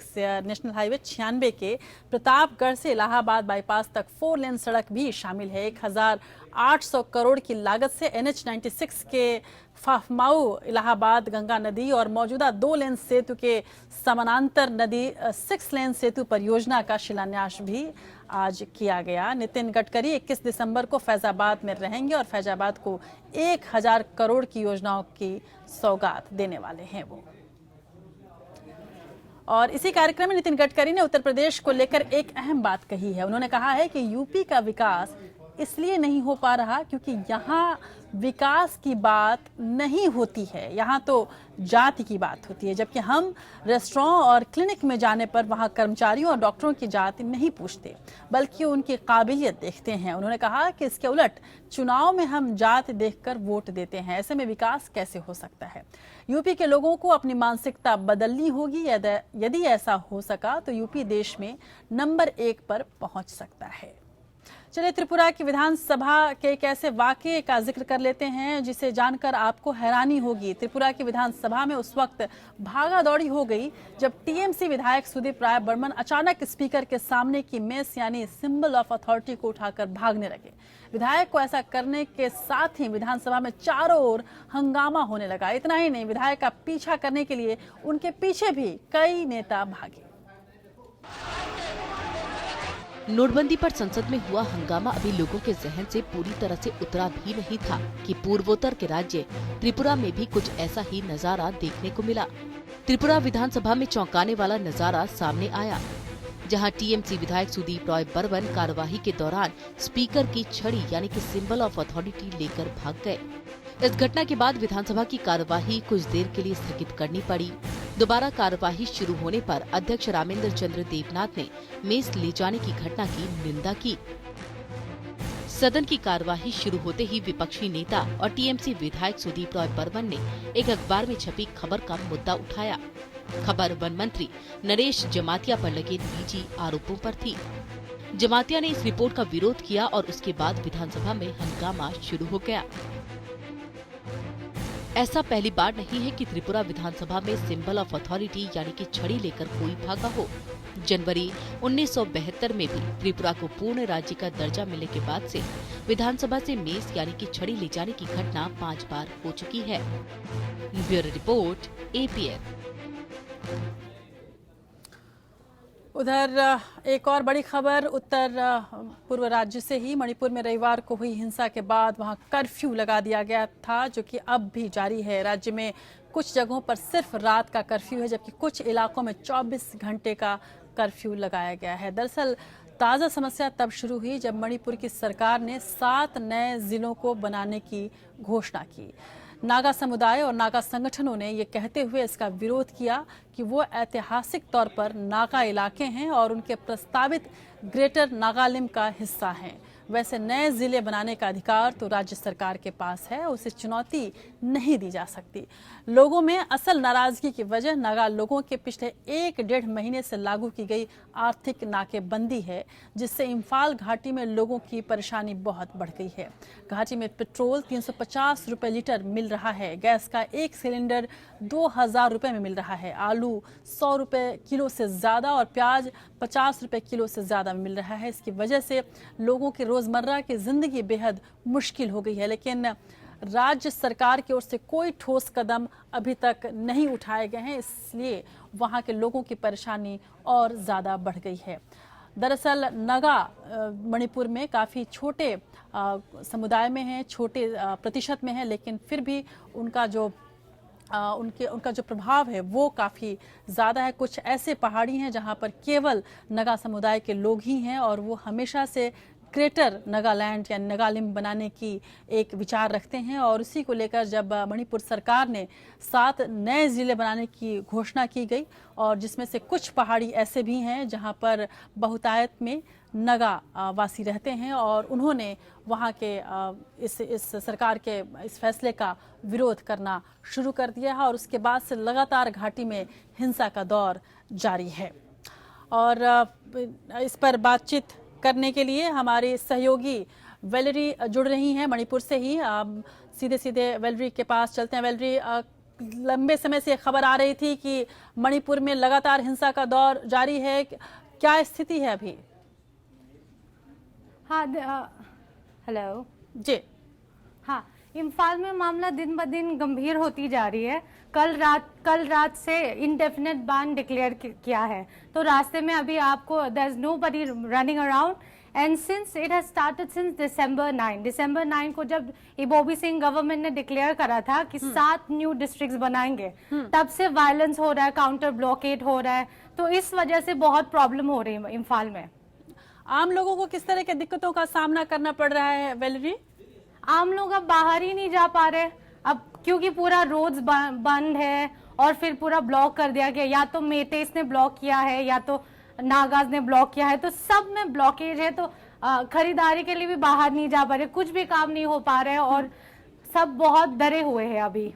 के प्रतापगढ़ से इलाहाबाद बाईपास तक 4 लेन सड़क भी शामिल है। 1800 करोड़ की लागत से NH 96 के फाफमाऊ इलाहाबाद गंगा नदी और मौजूदा 2 लेन सेतु के समानांतर नदी 6 लेन सेतु परियोजना का शिलान्यास भी आज किया गया। नितिन गडकरी 21 दिसंबर को फैजाबाद में रहेंगे और फैजाबाद को 1000 करोड़ की योजनाओं की सौगात देने वाले हैं वो। और इसी कार्यक्रम में नितिन गडकरी ने उत्तर प्रदेश को लेकर एक अहम बात कही है। उन्होंने कहा है कि यूपी का विकास इसलिए नहीं हो पा रहा क्योंकि यहाँ विकास की बात नहीं होती है, यहाँ तो जाति की बात होती है। जबकि हम रेस्टोरेंट और क्लिनिक में जाने पर वहाँ कर्मचारियों और डॉक्टरों की जाति नहीं पूछते, बल्कि उनकी काबिलियत देखते हैं। उन्होंने कहा कि इसके उलट चुनाव में हम जाति देखकर वोट देते हैं। ऐसे में विकास कैसे हो सकता है? यूपी के लोगों को अपनी मानसिकता बदलनी होगी। यदि ऐसा हो सका तो यूपी देश में नंबर 1 पर पहुंच सकता है। चलिए त्रिपुरा की विधानसभा के एक ऐसे वाकये का जिक्र कर लेते हैं जिसे जानकर आपको हैरानी होगी। त्रिपुरा की विधानसभा में उस वक्त भागा दौड़ी हो गई जब टीएमसी विधायक सुदीप राय बर्मन अचानक स्पीकर के सामने की मेस यानी सिंबल ऑफ अथॉरिटी को उठाकर भागने लगे। विधायक को ऐसा करने के साथ ही विधानसभा में चारों ओर हंगामा होने लगा। इतना ही नहीं, विधायक का पीछा करने के लिए उनके पीछे भी कई नेता भागे। नोटबंदी पर संसद में हुआ हंगामा अभी लोगों के जहन से पूरी तरह से उतरा भी नहीं था कि पूर्वोत्तर के राज्य त्रिपुरा में भी कुछ ऐसा ही नजारा देखने को मिला। त्रिपुरा विधानसभा में चौंकाने वाला नजारा सामने आया, जहां टीएमसी विधायक सुदीप राय बर्मन कार्यवाही के दौरान स्पीकर की छड़ी यानी कि सिंबल ऑफ अथॉरिटी लेकर भाग गए। इस घटना के बाद विधानसभा की कार्यवाही कुछ देर के लिए स्थगित करनी पड़ी। दोबारा कार्यवाही शुरू होने पर अध्यक्ष रामेंद्र चंद्र देवनाथ ने मेज ले जाने की घटना की निंदा की। सदन की कार्यवाही शुरू होते ही विपक्षी नेता और टीएमसी विधायक सुदीप राय बर्मन ने एक अखबार में छपी खबर का मुद्दा उठाया। खबर वन मंत्री नरेश जमातिया पर लगे निजी आरोपों पर थी। जमातिया ने इस रिपोर्ट का विरोध किया और उसके बाद विधानसभा में हंगामा शुरू हो गया। ऐसा पहली बार नहीं है कि त्रिपुरा विधानसभा में सिंबल ऑफ अथॉरिटी यानी कि छड़ी लेकर कोई भागा हो। जनवरी 1972 में भी त्रिपुरा को पूर्ण राज्य का दर्जा मिलने के बाद से विधानसभा से मेज यानी कि छड़ी ले जाने की घटना 5 बार हो चुकी है। Bureau report, APN। उधर एक और बड़ी खबर उत्तर पूर्व राज्य से ही। मणिपुर में रविवार को हुई हिंसा के बाद वहां कर्फ्यू लगा दिया गया था, जो कि अब भी जारी है। राज्य में कुछ जगहों पर सिर्फ रात का कर्फ्यू है, जबकि कुछ इलाकों में 24 घंटे का कर्फ्यू लगाया गया है। दरअसल ताज़ा समस्या तब शुरू हुई जब मणिपुर की सरकार ने 7 नए जिलों को बनाने की घोषणा की। नागा समुदाय और नागा संगठनों ने ये कहते हुए इसका विरोध किया कि वो ऐतिहासिक तौर पर नागा इलाके हैं और उनके प्रस्तावित ग्रेटर नागालिम का हिस्सा हैं। वैसे नए जिले बनाने का अधिकार तो राज्य सरकार के पास है, उसे चुनौती नहीं दी जा सकती। लोगों में असल नाराजगी की वजह नागा लोगों के पिछले 1-1.5 महीने से लागू की गई आर्थिक नाकेबंदी है, जिससे इम्फाल घाटी में लोगों की परेशानी बहुत बढ़ गई है। घाटी में पेट्रोल 350 रुपए लीटर मिल रहा है, गैस का एक सिलेंडर 2000 रुपए में मिल रहा है, आलू 100 रुपए किलो से ज्यादा और प्याज 50 रुपए किलो से ज्यादा मिल रहा है। इसकी वजह से लोगों की रोजमर्रा की जिंदगी बेहद मुश्किल हो गई है, लेकिन राज्य सरकार की ओर से कोई ठोस कदम अभी तक नहीं उठाए गए हैं, इसलिए वहां के लोगों की परेशानी और ज्यादा बढ़ गई है। दरअसल नगा मणिपुर में काफ़ी छोटे समुदाय में हैं, छोटे प्रतिशत में है, लेकिन फिर भी उनका जो प्रभाव है वो काफ़ी ज़्यादा है। कुछ ऐसे पहाड़ी हैं जहां पर केवल नगा समुदाय के लोग ही हैं और वो हमेशा से ग्रेटर नागालैंड या नागालिम बनाने की एक विचार रखते हैं। और उसी को लेकर जब मणिपुर सरकार ने 7 नए ज़िले बनाने की घोषणा की गई और जिसमें से कुछ पहाड़ी ऐसे भी हैं जहां पर बहुतायत में नगा वासी रहते हैं और उन्होंने वहां के इस सरकार के इस फैसले का विरोध करना शुरू कर दिया है और उसके बाद से लगातार घाटी में हिंसा का दौर जारी है। और इस पर बातचीत करने के लिए हमारे सहयोगी वेलरी जुड़ रही हैं मणिपुर से ही। सीधे सीधे वेलरी के पास चलते हैं। वेलरी, लंबे समय से खबर आ रही थी कि मणिपुर में लगातार हिंसा का दौर जारी है, क्या स्थिति है अभी? हाँ, हेलो जी। हाँ, इम्फाल में मामला दिन ब दिन गंभीर होती जा रही है। कल रात से इंडेफिनेट बैन डिक्लेयर किया है, तो रास्ते में अभी आपको there is nobody running around and since it has started since December 9 को जब इबोबी सिंह गवर्नमेंट ने डिक्लेयर करा था कि 7 न्यू डिस्ट्रिक्ट्स बनाएंगे, तब से वायलेंस हो रहा है, काउंटर ब्लॉकेड हो रहा है, तो इस वजह से बहुत प्रॉब्लम हो रही है इम्फाल में। आम लोगों को किस तरह के दिक्कतों का सामना करना पड़ रहा है वेलरी? आम लोग अब बाहर ही नहीं जा पा रहे अब, क्योंकि पूरा रोड्स बंद है और फिर पूरा ब्लॉक कर दिया गया। या तो मेटेस ने ब्लॉक किया है या तो नागाज ने ब्लॉक किया है, तो सब में ब्लॉकेज है। तो खरीदारी के लिए भी बाहर नहीं जा पा रहे, कुछ भी काम नहीं हो पा रहे और सब बहुत डरे हुए हैं अभी।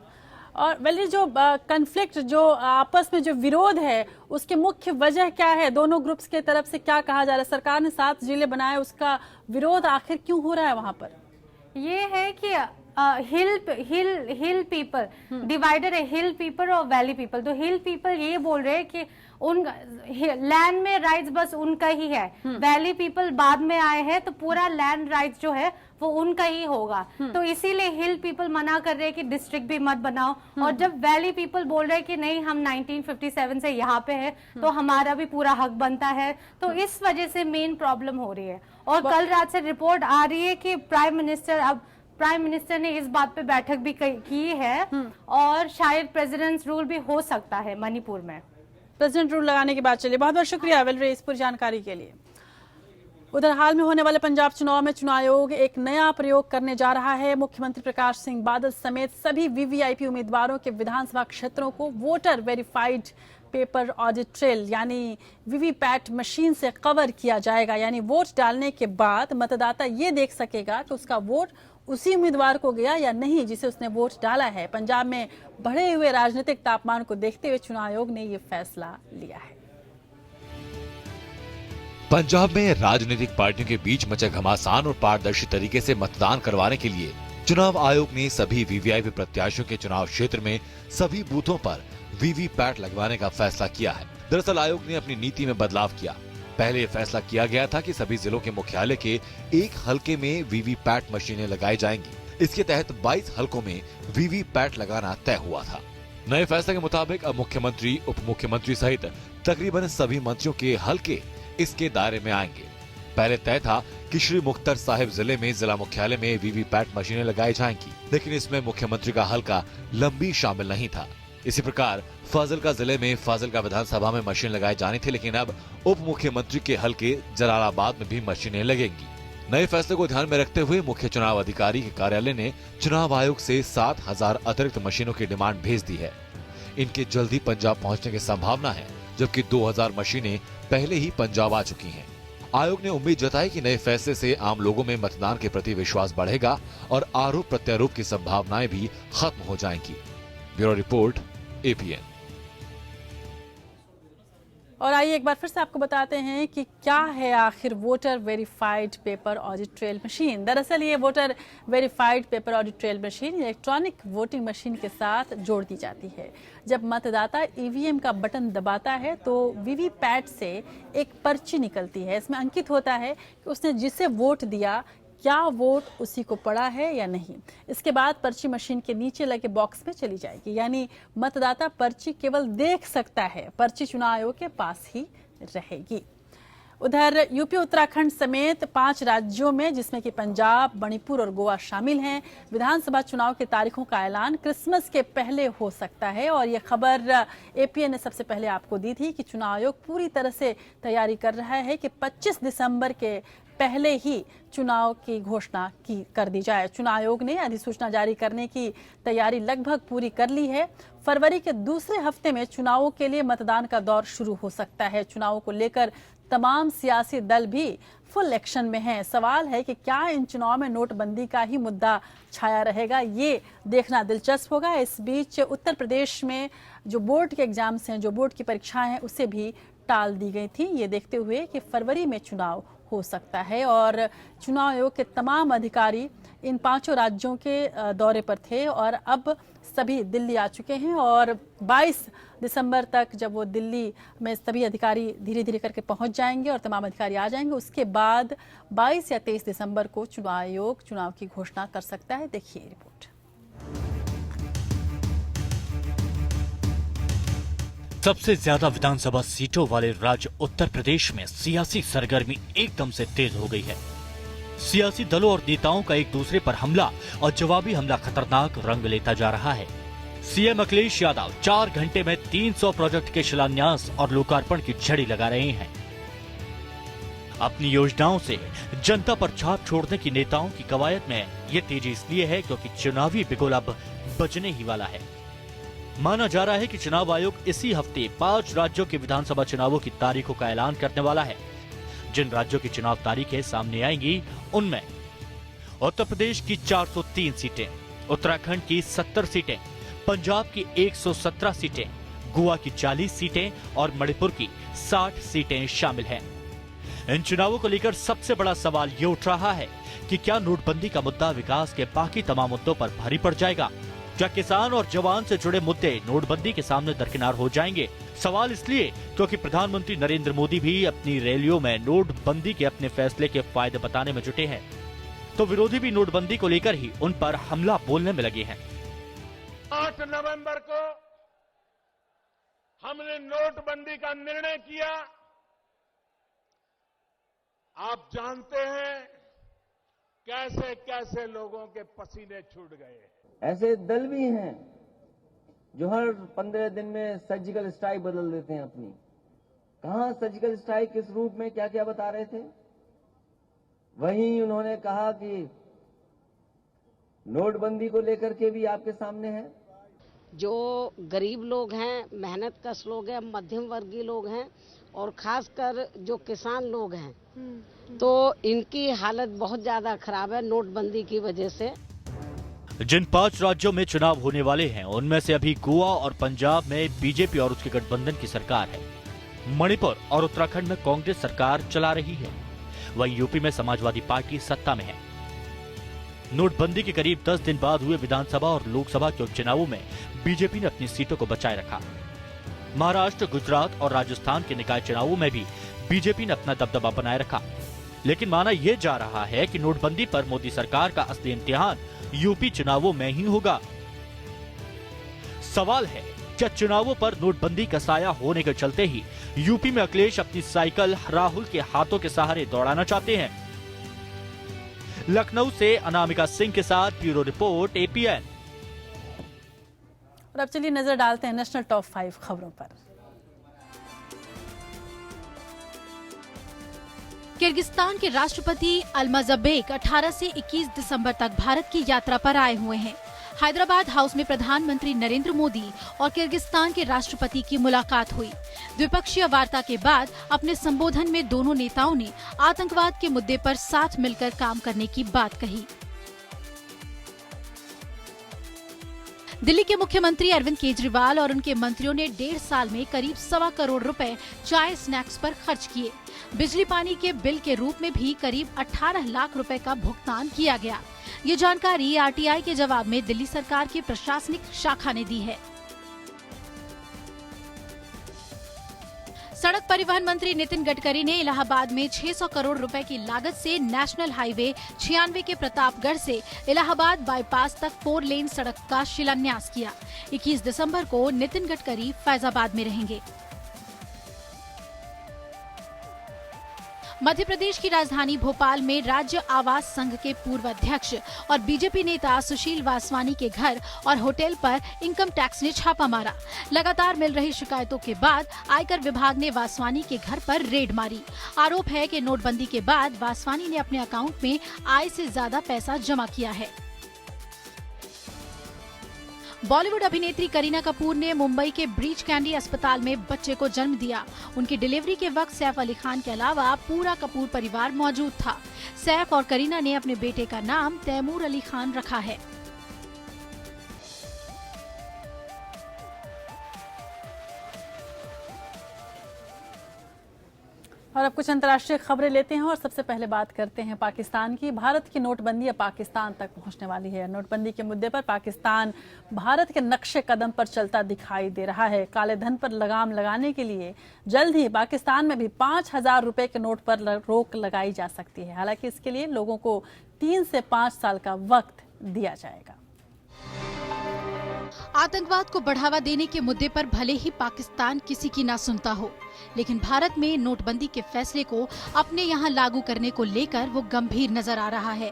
और वैली जो कन्फ्लिक्ट, जो आपस में जो विरोध है, उसकी मुख्य वजह क्या है? दोनों ग्रुप्स के तरफ से क्या कहा जा रहा है? सरकार ने 7 जिले बनाए, उसका विरोध आखिर क्यों हो रहा है वहां पर? ये है कि हिल पीपल डिवाइडर है, हिल पीपल और वैली पीपल। तो हिल पीपल ये बोल रहे हैं कि उन लैंड में राइट्स बस उनका ही है, वैली पीपल बाद में आए हैं तो पूरा लैंड राइट्स जो है वो उनका ही होगा। तो इसीलिए हिल पीपल मना कर रहे हैं कि डिस्ट्रिक्ट भी मत बनाओ, और जब वैली पीपल बोल रहे हैं कि नहीं हम 1957 से यहाँ पे है तो हमारा भी पूरा हक बनता है, तो इस वजह से मेन प्रॉब्लम हो रही है। और कल रात से रिपोर्ट आ रही है कि प्राइम मिनिस्टर ने इस बात पे बैठक भी की है और शायद प्रेसिडेंट्स रूल भी हो सकता है मणिपुर में। प्रेसिडेंट रूल लगाने की बात चलिए। बहुत बहुत शुक्रिया वेलरे इस पूरी जानकारी के लिए। उधर हाल में होने वाले पंजाब चुनाव में चुनाव आयोग एक नया प्रयोग करने जा रहा है। मुख्यमंत्री प्रकाश सिंह बादल समेत सभी वीवीआईपी उम्मीदवारों के विधानसभा क्षेत्रों को voter verified paper audit trail यानी वीवीपैट मशीन से कवर किया जाएगा। यानी वोट डालने के बाद मतदाता ये देख सकेगा कि उसका वोट उसी उम्मीदवार को गया या नहीं जिसे उसने वोट डाला है। पंजाब में बढ़े हुए राजनीतिक तापमान को देखते हुए चुनाव आयोग ने ये फैसला लिया है। पंजाब में राजनीतिक पार्टियों के बीच मचे घमासान और पारदर्शी तरीके से मतदान करवाने के लिए चुनाव आयोग ने सभी वीवीआईपी प्रत्याशियों के चुनाव क्षेत्र में सभी बूथों पर वीवीपैट लगवाने का फैसला किया है। दरअसल आयोग ने अपनी नीति में बदलाव किया। पहले ये फैसला किया गया था कि सभी जिलों के मुख्यालय के एक हलके में वीवीपैट मशीनें लगाई जाएंगी। इसके तहत 22 हलकों में वीवीपैट लगाना तय हुआ था। नए फैसले के मुताबिक अब मुख्यमंत्री, उप मुख्यमंत्री सहित तकरीबन सभी मंत्रियों के हलके इसके दायरे में आएंगे। पहले तय था कि श्री मुख्तर साहिब जिले में जिला मुख्यालय में वीवीपैट मशीनें लगाई जाएंगी, लेकिन इसमें मुख्यमंत्री का हलका लंबी शामिल नहीं था। इसी प्रकार फाजिलका जिले में फाजिलका विधानसभा में मशीन लगाई जानी थी, लेकिन अब उप मुख्यमंत्री के हलके जलालाबाद में भी मशीनें लगेंगी। नए फैसले को ध्यान में रखते हुए मुख्य चुनाव अधिकारी के कार्यालय ने चुनाव आयोग से 7,000 अतिरिक्त मशीनों की डिमांड भेज दी है। इनके जल्दी पंजाब पहुंचने की संभावना है, जबकि 2,000 मशीनें पहले ही पंजाब आ चुकी हैं। आयोग ने उम्मीद जताई कि नए फैसले से आम लोगों में मतदान के प्रति विश्वास बढ़ेगा और आरोप प्रत्यारोप की संभावनाएं भी खत्म हो जाएंगी। Bureau report, APN। और आइए एक बार फिर से आपको बताते हैं कि क्या है आखिर voter verified paper audit trail machine. दरअसल ये voter verified paper audit trail machine electronic voting machine के साथ जोड़ दी जाती है। जब मतदाता EVM का बटन दबाता है तो वीवीपैट से एक पर्ची निकलती है। इसमें अंकित होता है कि उसने जिसे वोट दिया क्या वोट उसी को पड़ा है या नहीं। इसके बाद पर्ची मशीन के नीचे लगे बॉक्स में चली जाएगी। यानी मतदाता पर्ची केवल देख सकता है, पर्ची चुनाव आयोग के पास ही रहेगी। उधर यूपी उत्तराखंड समेत 5 राज्यों में, जिसमें कि पंजाब, मणिपुर और गोवा शामिल हैं, विधानसभा चुनाव की तारीखों का ऐलान क्रिसमस के पहले हो सकता है। और ये खबर APN ने सबसे पहले आपको दी थी कि चुनाव आयोग पूरी तरह से तैयारी कर रहा है कि 25 दिसंबर के पहले ही चुनाव की घोषणा कर दी जाए। चुनाव आयोग ने अधिसूचना जारी करने की तैयारी लगभग पूरी कर ली है। फरवरी के दूसरे हफ्ते में चुनावों के लिए मतदान का दौर शुरू हो सकता है। चुनावों को लेकर तमाम सियासी दल भी फुल एक्शन में हैं। सवाल है कि क्या इन चुनाव में नोटबंदी का ही मुद्दा छाया रहेगा, ये देखना दिलचस्प होगा। इस बीच उत्तर प्रदेश में जो बोर्ड के एग्जाम्स हैं, जो बोर्ड की परीक्षाएं हैं, उसे भी टाल दी गई थी, ये देखते हुए कि फरवरी में चुनाव हो सकता है। और चुनाव आयोग के तमाम अधिकारी इन 5 राज्यों के दौरे पर थे और अब सभी दिल्ली आ चुके हैं। और 22 दिसंबर तक जब वो दिल्ली में सभी अधिकारी धीरे धीरे करके पहुंच जाएंगे और तमाम अधिकारी आ जाएंगे, उसके बाद 22 या 23 दिसंबर को चुनाव आयोग चुनाव की घोषणा कर सकता है। देखिए रिपोर्ट। सबसे ज्यादा विधानसभा सीटों वाले राज्य उत्तर प्रदेश में सियासी सरगर्मी एकदम से तेज हो गई है। सियासी दलों और नेताओं का एक दूसरे पर हमला और जवाबी हमला खतरनाक रंग लेता जा रहा है। सीएम अखिलेश यादव 4 घंटे में 300 प्रोजेक्ट के शिलान्यास और लोकार्पण की झड़ी लगा रहे हैं। अपनी योजनाओं से जनता पर छाप छोड़ने की नेताओं की कवायद में ये तेजी इसलिए है क्योंकि चुनावी बिगुल अब बजने ही वाला है। माना जा रहा है कि चुनाव आयोग इसी हफ्ते 5 राज्यों के विधानसभा चुनावों की तारीखों का ऐलान करने वाला है। जिन राज्यों की चुनाव तारीखें सामने आएंगी उनमें उत्तर प्रदेश की 403 सीटें, उत्तराखंड की 70 सीटें, पंजाब की 117 सीटें, गोवा की 40 सीटें और मणिपुर की 60 सीटें शामिल हैं। इन चुनावों को लेकर सबसे बड़ा सवाल ये उठ रहा है कि क्या नोटबंदी का मुद्दा विकास के बाकी तमाम मुद्दों पर भारी पड़ जाएगा? क्या किसान और जवान से जुड़े मुद्दे नोटबंदी के सामने दरकिनार हो जाएंगे? सवाल इसलिए क्योंकि प्रधानमंत्री नरेंद्र मोदी भी अपनी रैलियों में नोटबंदी के अपने फैसले के फायदे बताने में जुटे हैं, तो विरोधी भी नोटबंदी को लेकर ही उन पर हमला बोलने में लगे हैं। 8 नवंबर को हमने नोटबंदी का निर्णय किया। आप जानते हैं कैसे कैसे लोगों के पसीने छूट गए। ऐसे दल भी हैं जो हर 15 दिन में सर्जिकल स्ट्राइक बदल देते हैं अपनी। कहां सर्जिकल स्ट्राइक, किस रूप में, क्या क्या बता रहे थे। वहीं उन्होंने कहा कि नोटबंदी को लेकर के भी आपके सामने है। जो गरीब लोग हैं, मेहनतकश लोग हैं, मध्यम वर्गीय लोग हैं और खासकर जो किसान लोग हैं, तो इनकी हालत बहुत ज्यादा खराब है नोटबंदी की वजह से। जिन 5 राज्यों में चुनाव होने वाले हैं उनमें से अभी गोवा और पंजाब में बीजेपी और उसके गठबंधन की सरकार है। मणिपुर और उत्तराखंड में कांग्रेस सरकार चला रही है। वहीं यूपी में समाजवादी पार्टी सत्ता में है। नोटबंदी के करीब 10 दिन बाद हुए विधानसभा और लोकसभा के उपचुनावों में बीजेपी ने अपनी सीटों को बचाए रखा। महाराष्ट्र, गुजरात और राजस्थान के निकाय चुनावों में भी बीजेपी ने अपना दबदबा बनाए रखा। लेकिन माना यह जा रहा है कि नोटबंदी पर मोदी सरकार का असली इम्तिहान यूपी चुनावों में ही होगा। सवाल है, क्या चुनावों पर नोटबंदी का साया होने के चलते ही यूपी में अखिलेश अपनी साइकिल राहुल के हाथों के सहारे दौड़ाना चाहते हैं? लखनऊ से अनामिका सिंह के साथ ब्यूरो रिपोर्ट, एपीएन। और अब चलिए नजर डालते हैं नेशनल टॉप 5 खबरों पर। किर्गिस्तान के राष्ट्रपति अल्मज़बेक 18 से 21 दिसंबर तक भारत की यात्रा पर आए हुए हैं। हैदराबाद हाउस में प्रधानमंत्री नरेंद्र मोदी और किर्गिस्तान के राष्ट्रपति की मुलाकात हुई। द्विपक्षीय वार्ता के बाद अपने संबोधन में दोनों नेताओं ने आतंकवाद के मुद्दे पर साथ मिलकर काम करने की बात कही। दिल्ली के मुख्यमंत्री अरविंद केजरीवाल और उनके मंत्रियों ने 1.5 साल में करीब 1.25 करोड़ रुपए चाय स्नैक्स पर खर्च किए। बिजली पानी के बिल के रूप में भी करीब 18 लाख रुपए का भुगतान किया गया। ये जानकारी आरटीआई के जवाब में दिल्ली सरकार की प्रशासनिक शाखा ने दी है। सड़क परिवहन मंत्री नितिन गडकरी ने इलाहाबाद में 600 करोड़ रुपए की लागत से नेशनल हाईवे 96 के प्रतापगढ़ से इलाहाबाद बाईपास तक 4 लेन सड़क का शिलान्यास किया। 21 दिसंबर को नितिन गडकरी फैजाबाद में रहेंगे। मध्य प्रदेश की राजधानी भोपाल में राज्य आवास संघ के पूर्व अध्यक्ष और बीजेपी नेता सुशील वासवानी के घर और होटल पर इनकम टैक्स ने छापा मारा। लगातार मिल रही शिकायतों के बाद आयकर विभाग ने वासवानी के घर पर रेड मारी। आरोप है कि नोटबंदी के बाद वासवानी ने अपने अकाउंट में आय से ज्यादा पैसा जमा किया है। बॉलीवुड अभिनेत्री करीना कपूर ने मुंबई के ब्रीच कैंडी अस्पताल में बच्चे को जन्म दिया। उनकी डिलीवरी के वक्त सैफ अली खान के अलावा पूरा कपूर परिवार मौजूद था। सैफ और करीना ने अपने बेटे का नाम तैमूर अली खान रखा है। और अब कुछ अंतर्राष्ट्रीय खबरें लेते हैं और सबसे पहले बात करते हैं पाकिस्तान की। भारत की नोटबंदी अब पाकिस्तान तक पहुंचने वाली है। नोटबंदी के मुद्दे पर पाकिस्तान भारत के नक्शे कदम पर चलता दिखाई दे रहा है। काले धन पर लगाम लगाने के लिए जल्द ही पाकिस्तान में भी 5,000 रुपए के नोट पर रोक लगाई जा सकती है। हालांकि इसके लिए लोगों को 3 से 5 साल का वक्त दिया जाएगा। आतंकवाद को बढ़ावा देने के मुद्दे पर भले ही पाकिस्तान किसी की ना सुनता हो, लेकिन भारत में नोटबंदी के फैसले को अपने यहाँ लागू करने को लेकर वो गंभीर नजर आ रहा है।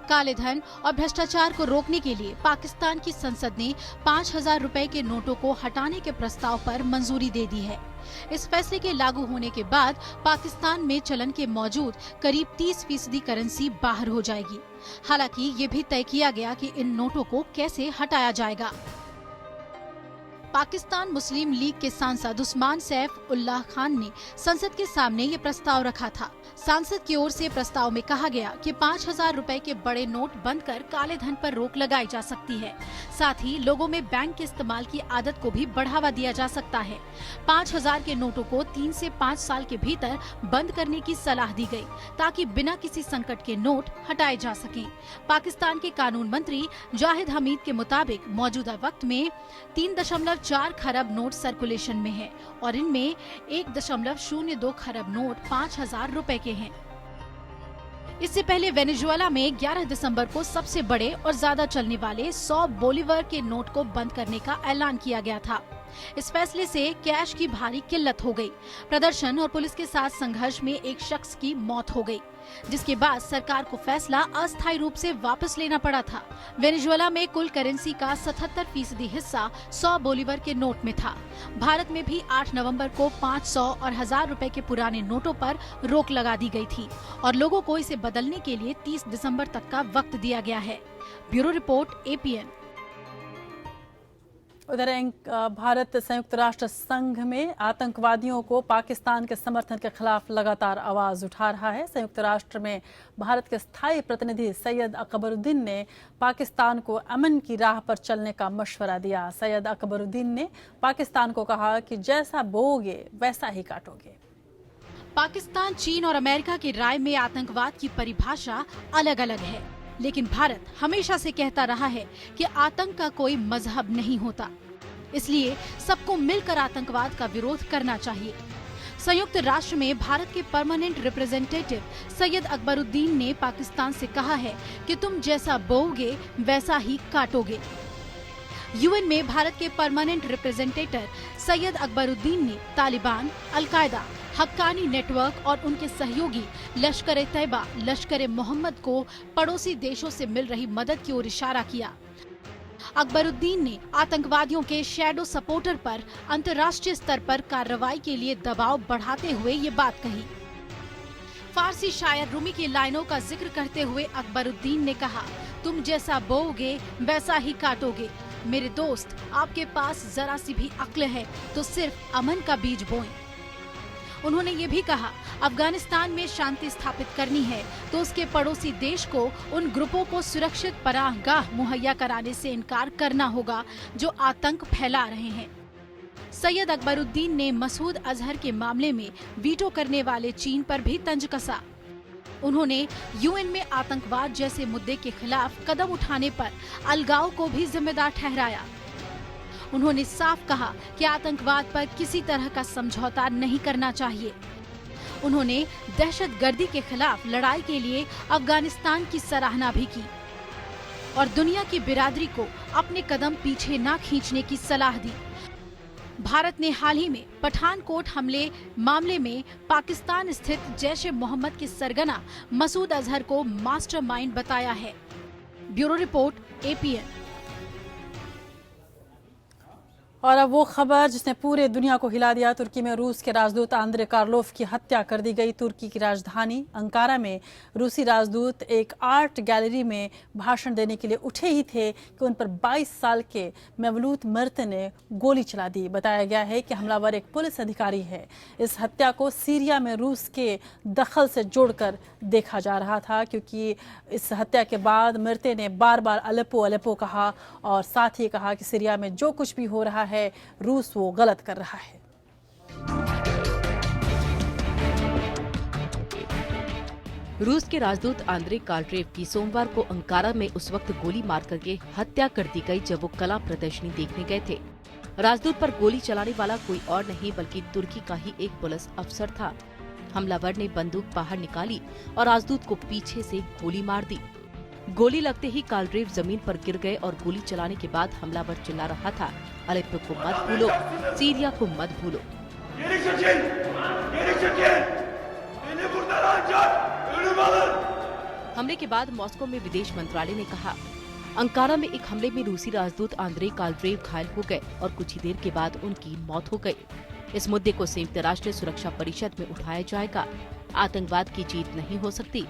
काले धन और भ्रष्टाचार को रोकने के लिए पाकिस्तान की संसद ने 5,000 रुपए के नोटों को हटाने के प्रस्ताव पर मंजूरी दे दी है। इस फैसले के लागू होने के बाद पाकिस्तान में चलन के मौजूद करीब 30% करेंसी बाहर हो जाएगी। हालांकि ये भी तय किया गया कि इन नोटों को कैसे हटाया जाएगा। पाकिस्तान मुस्लिम लीग के सांसद उस्मान सैफ उल्लाह खान ने संसद के सामने ये प्रस्ताव रखा था। सांसद की ओर से प्रस्ताव में कहा गया कि 5,000 रुपए के बड़े नोट बंद कर काले धन पर रोक लगाई जा सकती है। साथ ही लोगों में बैंक के इस्तेमाल की आदत को भी बढ़ावा दिया जा सकता है। 5,000 के नोटों को 3 से 5 साल के भीतर बंद करने की सलाह दी गई, ताकि बिना किसी संकट के नोट हटाए जा सकें। पाकिस्तान के कानून मंत्री जाहिद हमीद के मुताबिक मौजूदा वक्त में 3.4 खरब नोट सर्कुलेशन में है और इनमें 1.02 खरब नोट 5,000 रुपए के हैं। इससे पहले वेनेजुएला में 11 दिसंबर को सबसे बड़े और ज्यादा चलने वाले 100 बोलीवर के नोट को बंद करने का ऐलान किया गया था। इस फैसले से कैश की भारी किल्लत हो गई। प्रदर्शन और पुलिस के साथ संघर्ष में एक शख्स की मौत हो गई, जिसके बाद सरकार को फैसला अस्थायी रूप से वापस लेना पड़ा था। वेनेजुएला में कुल करेंसी का 77% हिस्सा 100 बोलीवर के नोट में था। भारत में भी 8 नवंबर को 500 और 1000 रुपए के पुराने नोटों पर रोक लगा दी गई थी और लोगों को इसे बदलने के लिए 30 दिसंबर तक का वक्त दिया गया है। Bureau report, APN। उधर भारत संयुक्त राष्ट्र संघ में आतंकवादियों को पाकिस्तान के समर्थन के खिलाफ लगातार आवाज उठा रहा है। संयुक्त राष्ट्र में भारत के स्थायी प्रतिनिधि सैयद अकबरुद्दीन ने पाकिस्तान को अमन की राह पर चलने का मशवरा दिया। सैयद अकबरुद्दीन ने पाकिस्तान को कहा कि जैसा बोओगे वैसा ही काटोगे। पाकिस्तान, चीन और अमेरिका की राय में आतंकवाद की परिभाषा अलग अलग है, लेकिन भारत हमेशा से कहता रहा है कि आतंक का कोई मजहब नहीं होता, इसलिए सबको मिलकर आतंकवाद का विरोध करना चाहिए। संयुक्त राष्ट्र में भारत के परमानेंट रिप्रेजेंटेटिव सैयद अकबरुद्दीन ने पाकिस्तान से कहा है कि तुम जैसा बोओगे वैसा ही काटोगे। UN में भारत के परमानेंट रिप्रेजेंटेटिव सैयद अकबरुद्दीन ने तालिबान, अल-कायदा, हक्कानी नेटवर्क और उनके सहयोगी लश्कर-ए-तैयबा, लश्कर-ए-मोहम्मद को पड़ोसी देशों से मिल रही मदद की ओर इशारा किया। अकबरुद्दीन ने आतंकवादियों के शैडो सपोर्टर पर अंतर्राष्ट्रीय स्तर पर कार्रवाई के लिए दबाव बढ़ाते हुए ये बात कही। फारसी शायर रूमी की लाइनों का जिक्र करते हुए अकबरुद्दीन ने कहा, तुम जैसा बोओगे वैसा ही काटोगे। मेरे दोस्त, आपके पास जरा सी भी अक्ल है तो सिर्फ अमन का बीज बोएं। उन्होंने ये भी कहा, अफगानिस्तान में शांति स्थापित करनी है तो उसके पड़ोसी देश को उन ग्रुपों को सुरक्षित पनाहगाह मुहैया कराने से इनकार करना होगा जो आतंक फैला रहे हैं। सैयद अकबरुद्दीन ने मसूद अजहर के मामले में वीटो करने वाले चीन पर भी तंज कसा। उन्होंने UN में आतंकवाद जैसे मुद्दे के खिलाफ कदम उठाने पर अलगाव को भी जिम्मेदार ठहराया। उन्होंने साफ कहा कि आतंकवाद पर किसी तरह का समझौता नहीं करना चाहिए। उन्होंने दहशतगर्दी के खिलाफ लड़ाई के लिए अफगानिस्तान की सराहना भी की और दुनिया की बिरादरी को अपने कदम पीछे न खींचने की सलाह दी। भारत ने हाल ही में पठानकोट हमले मामले में पाकिस्तान स्थित जैश-ए-मोहम्मद के सरगना मसूद अजहर को मास्टरमाइंड बताया है। Bureau report, APN। और अब वो खबर जिसने पूरे दुनिया को हिला दिया। तुर्की में रूस के राजदूत आंद्रे कार्लोफ की हत्या कर दी गई। तुर्की की राजधानी अंकारा में रूसी राजदूत एक आर्ट गैलरी में भाषण देने के लिए उठे ही थे कि उन पर 22 साल के मेवलूत मर्त ने गोली चला दी। बताया गया है कि हमलावर एक पुलिस अधिकारी है। इस हत्या को सीरिया में रूस के दखल से जोड़कर देखा जा रहा था, क्योंकि इस हत्या के बाद मृते ने बार बार अलेप्पो अलेप्पो कहा और साथ ही कहा कि सीरिया में जो कुछ भी हो रहा है रूस वो गलत कर रहा है। रूस के राजदूत आंद्रे कार्लोफ की सोमवार को अंकारा में उस वक्त गोली मार करके हत्या कर दी गई जब वो कला प्रदर्शनी देखने गए थे। राजदूत पर गोली चलाने वाला कोई और नहीं बल्कि तुर्की का ही एक पुलिस अफसर था। हमलावर ने बंदूक बाहर निकाली और राजदूत को पीछे से गोली मार दी। गोली लगते ही कार्लोफ जमीन पर गिर गए और गोली चलाने के बाद हमलावर चिल्ला रहा था, अलेप्पो को मत भूलो, सीरिया को मत भूलो। हमले के बाद मॉस्को में विदेश मंत्रालय ने कहा, अंकारा में एक हमले में रूसी राजदूत आंद्रे कार्लोफ घायल हो गए और कुछ ही देर के बाद उनकी मौत हो गई। इस मुद्दे को संयुक्त राष्ट्र सुरक्षा परिषद में उठाया जाएगा। आतंकवाद की जीत नहीं हो सकती।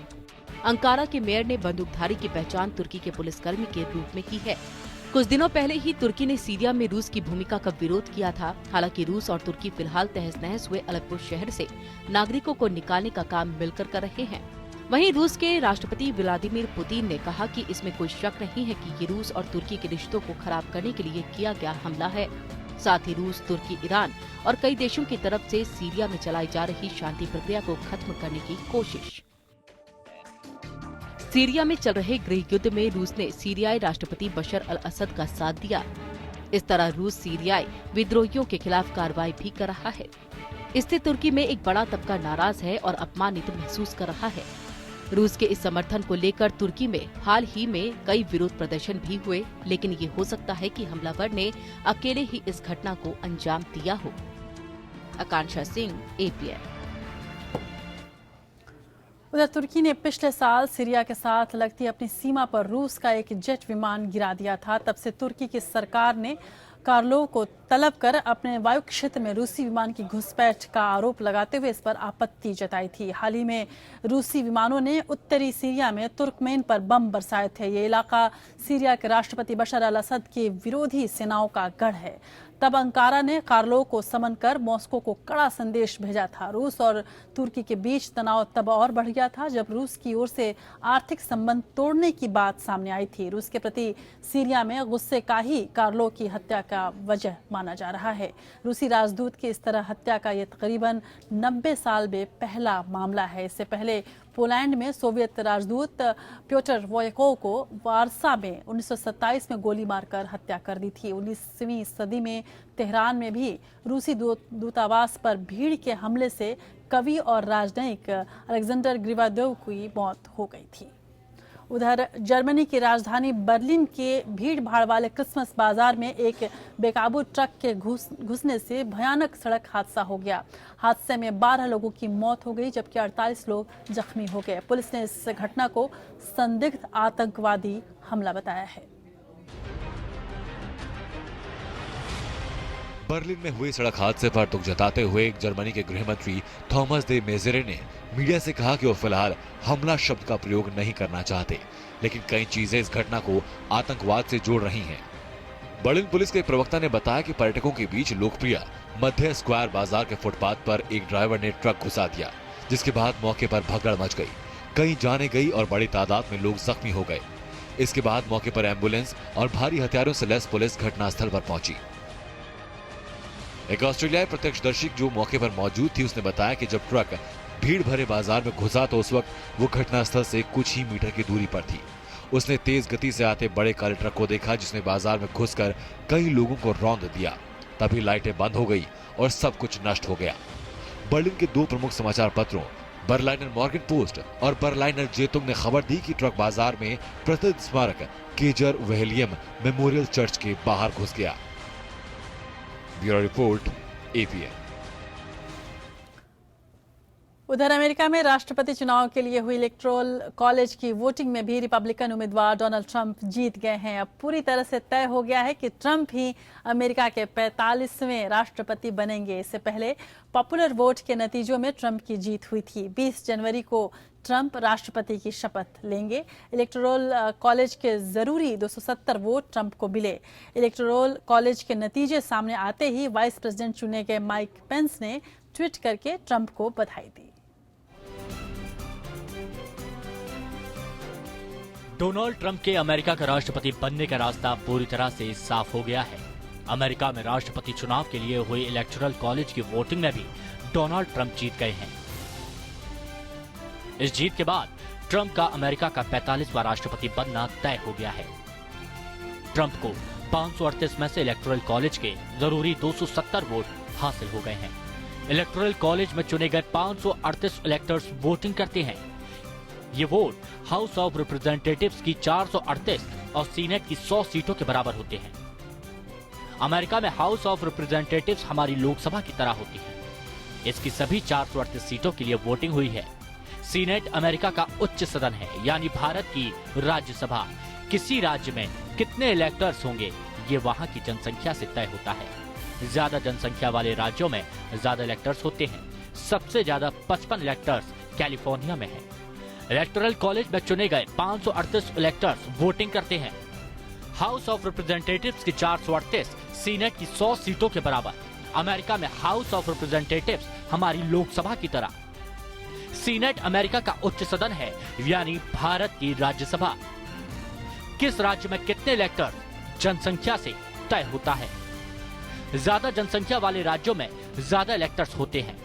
अंकारा के मेयर ने बंदूकधारी की पहचान तुर्की के पुलिसकर्मी के रूप में की है। कुछ दिनों पहले ही तुर्की ने सीरिया में रूस की भूमिका का विरोध किया था। हालांकि रूस और तुर्की फिलहाल तहस नहस हुए अलेप्पो शहर से नागरिकों को निकालने का काम मिलकर कर रहे हैं। वहीं रूस के राष्ट्रपति व्लादिमीर पुतिन ने कहा कि इसमें कोई शक नहीं है कि ये रूस और तुर्की के रिश्तों को खराब करने के लिए किया गया हमला है। साथ ही रूस, तुर्की, ईरान और कई देशों की तरफ से सीरिया में चलाई जा रही शांति प्रक्रिया को खत्म करने की कोशिश। सीरिया में चल रहे गृह युद्ध में रूस ने सीरियाई राष्ट्रपति बशर अल असद का साथ दिया। इस तरह रूस सीरियाई विद्रोहियों के खिलाफ कार्रवाई भी कर रहा है। इससे तुर्की में एक बड़ा तबका नाराज है और अपमानित महसूस कर रहा है। रूस के इस समर्थन को लेकर तुर्की में हाल ही में कई विरोध प्रदर्शन भी हुए, लेकिन ये हो सकता है कि हमलावर ने अकेले ही इस घटना को अंजाम दिया हो। आकांक्षा सिंह, APN। उधर तुर्की ने पिछले साल सीरिया के साथ लगती अपनी सीमा पर रूस का एक जेट विमान गिरा दिया था। तब से तुर्की की सरकार ने कार्लो को तलब कर अपने वायु क्षेत्र में रूसी विमान की घुसपैठ का आरोप लगाते हुए इस पर आपत्ति जताई थी। हाल ही में रूसी विमानों ने उत्तरी सीरिया में तुर्कमेन पर बम बरसाए थे। ये इलाका सीरिया के राष्ट्रपति बशर अल असद के विरोधी सेनाओं का गढ़ है। तब अंकारा ने कार्लो को समन कर मॉस्को को कड़ा संदेश भेजा था। रूस और तुर्की के बीच तनाव तब और बढ़ गया था जब रूस की ओर से आर्थिक संबंध तोड़ने की बात सामने आई थी। रूस के प्रति सीरिया में गुस्से का ही कार्लो की हत्या का वजह माना जा रहा है। रूसी राजदूत की इस तरह हत्या का ये तकरीबन 90 साल में पहला मामला है। इससे पहले पोलैंड में सोवियत राजदूत प्योटर वोयकोव को वारसा में 1927 में गोली मारकर हत्या कर दी थी। 19वीं सदी में तेहरान में भी रूसी दूतावास पर भीड़ के हमले से कवि और राजनयिक अलेक्जेंडर ग्रिवादोव की मौत हो गई थी। उधर जर्मनी की राजधानी बर्लिन के भीड़ भाड़ वाले क्रिसमस बाजार में एक बेकाबू ट्रक के घुसने से भयानक सड़क हादसा हो गया। हादसे में 12 लोगों की मौत हो गई जबकि 48 लोग जख्मी हो गए। पुलिस ने इस घटना को संदिग्ध आतंकवादी हमला बताया है। बर्लिन में हुए सड़क हादसे पर दुख जताते हुए जर्मनी के गृह मंत्री थॉमस दे मेजेरे ने मीडिया से कहा कि वो फिलहाल हमला शब्द का प्रयोग नहीं करना चाहते, लेकिन कई चीजें इस घटना को आतंकवाद से जोड़ रही हैं। बर्लिन पुलिस के प्रवक्ता ने बताया कि पर्यटकों के बीच लोकप्रिय मध्य स्क्वायर बाजार के फुटपाथ पर एक ड्राइवर ने ट्रक घुसा दिया, जिसके बाद मौके पर भगदड़ मच गई। कई जाने गई और बड़ी तादाद में लोग जख्मी हो गए। इसके बाद मौके पर एम्बुलेंस और भारी हथियारों से लैस पुलिस घटनास्थल पर पहुंची। एक ऑस्ट्रेलियाई प्रत्यक्षदर्शी जो मौके पर मौजूद थी, उसने बताया कि जब ट्रक भीड़ भरे बाजार में घुसा तो उस वक्त वो घटनास्थल से कुछ ही मीटर की दूरी पर थी। उसने तेज गति से आते बड़े काले ट्रक को देखा जिसने बाजार में घुसकर कई लोगों को रौंद दिया। तभी लाइटें बंद हो गई और सब कुछ नष्ट हो गया। बर्लिन के 2 प्रमुख समाचार पत्रों बर्लाइनर मॉर्गन पोस्ट और बर्लाइनर जेतुंग ने खबर दी कि ट्रक बाजार में प्रसिद्ध स्मारक केजर वेहलियम मेमोरियल चर्च के बाहर घुस गया। Bureau report, APN। उधर अमेरिका में राष्ट्रपति चुनाव के लिए हुई इलेक्टोरल कॉलेज की वोटिंग में भी रिपब्लिकन उम्मीदवार डोनाल्ड ट्रंप जीत गए हैं। अब पूरी तरह से तय हो गया है कि ट्रंप ही अमेरिका के 45वें राष्ट्रपति बनेंगे। इससे पहले पॉपुलर वोट के नतीजों में ट्रंप की जीत हुई थी। 20 जनवरी को ट्रंप राष्ट्रपति की शपथ लेंगे। इलेक्टोरल कॉलेज के जरूरी 270 वोट ट्रंप को मिले। इलेक्टोरल कॉलेज के नतीजे सामने आते ही वाइस प्रेसिडेंट चुने गए माइक पेंस ने ट्वीट करके ट्रंप को बधाई दी। डोनाल्ड ट्रंप के अमेरिका का राष्ट्रपति बनने का रास्ता पूरी तरह से साफ हो गया है। अमेरिका में राष्ट्रपति चुनाव के लिए हुई इलेक्टोरल कॉलेज की वोटिंग में भी डोनाल्ड ट्रंप जीत गए हैं। इस जीत के बाद ट्रंप का अमेरिका का 45वां राष्ट्रपति बनना तय हो गया है। ट्रंप को 538 में से इलेक्टोरल कॉलेज के जरूरी 270 वोट हासिल हो गए हैं। इलेक्टोरल कॉलेज में चुने गए 538 इलेक्टर्स वोटिंग करते हैं। ये वोट हाउस ऑफ रिप्रेजेंटेटिव्स की 438 और सीनेट की 100 सीटों के बराबर होते हैं। अमेरिका में हाउस ऑफ रिप्रेजेंटेटिव्स हमारी लोकसभा की तरह होती है। इसकी सभी 438 सीटों के लिए वोटिंग हुई है। सीनेट अमेरिका का उच्च सदन है, यानी भारत की राज्यसभा। किसी राज्य में कितने इलेक्टर्स होंगे ये वहाँ की जनसंख्या से तय होता है। ज्यादा जनसंख्या वाले राज्यों में ज्यादा इलेक्टर्स होते हैं। सबसे ज्यादा 55 इलेक्टर्स कैलिफोर्निया में है। इलेक्टोरल कॉलेज में चुने गए 538 इलेक्टर्स वोटिंग करते हैं। हाउस ऑफ रिप्रेजेंटेटिव्स की 438, सीनेट की 100 सीटों के बराबर। अमेरिका में हाउस ऑफ रिप्रेजेंटेटिव्स हमारी लोकसभा की तरह। सीनेट अमेरिका का उच्च सदन है, यानी भारत की राज्यसभा। किस राज्य में कितने इलेक्टर जनसंख्या से तय होता है। ज्यादा जनसंख्या वाले राज्यों में ज्यादा इलेक्टर्स होते हैं।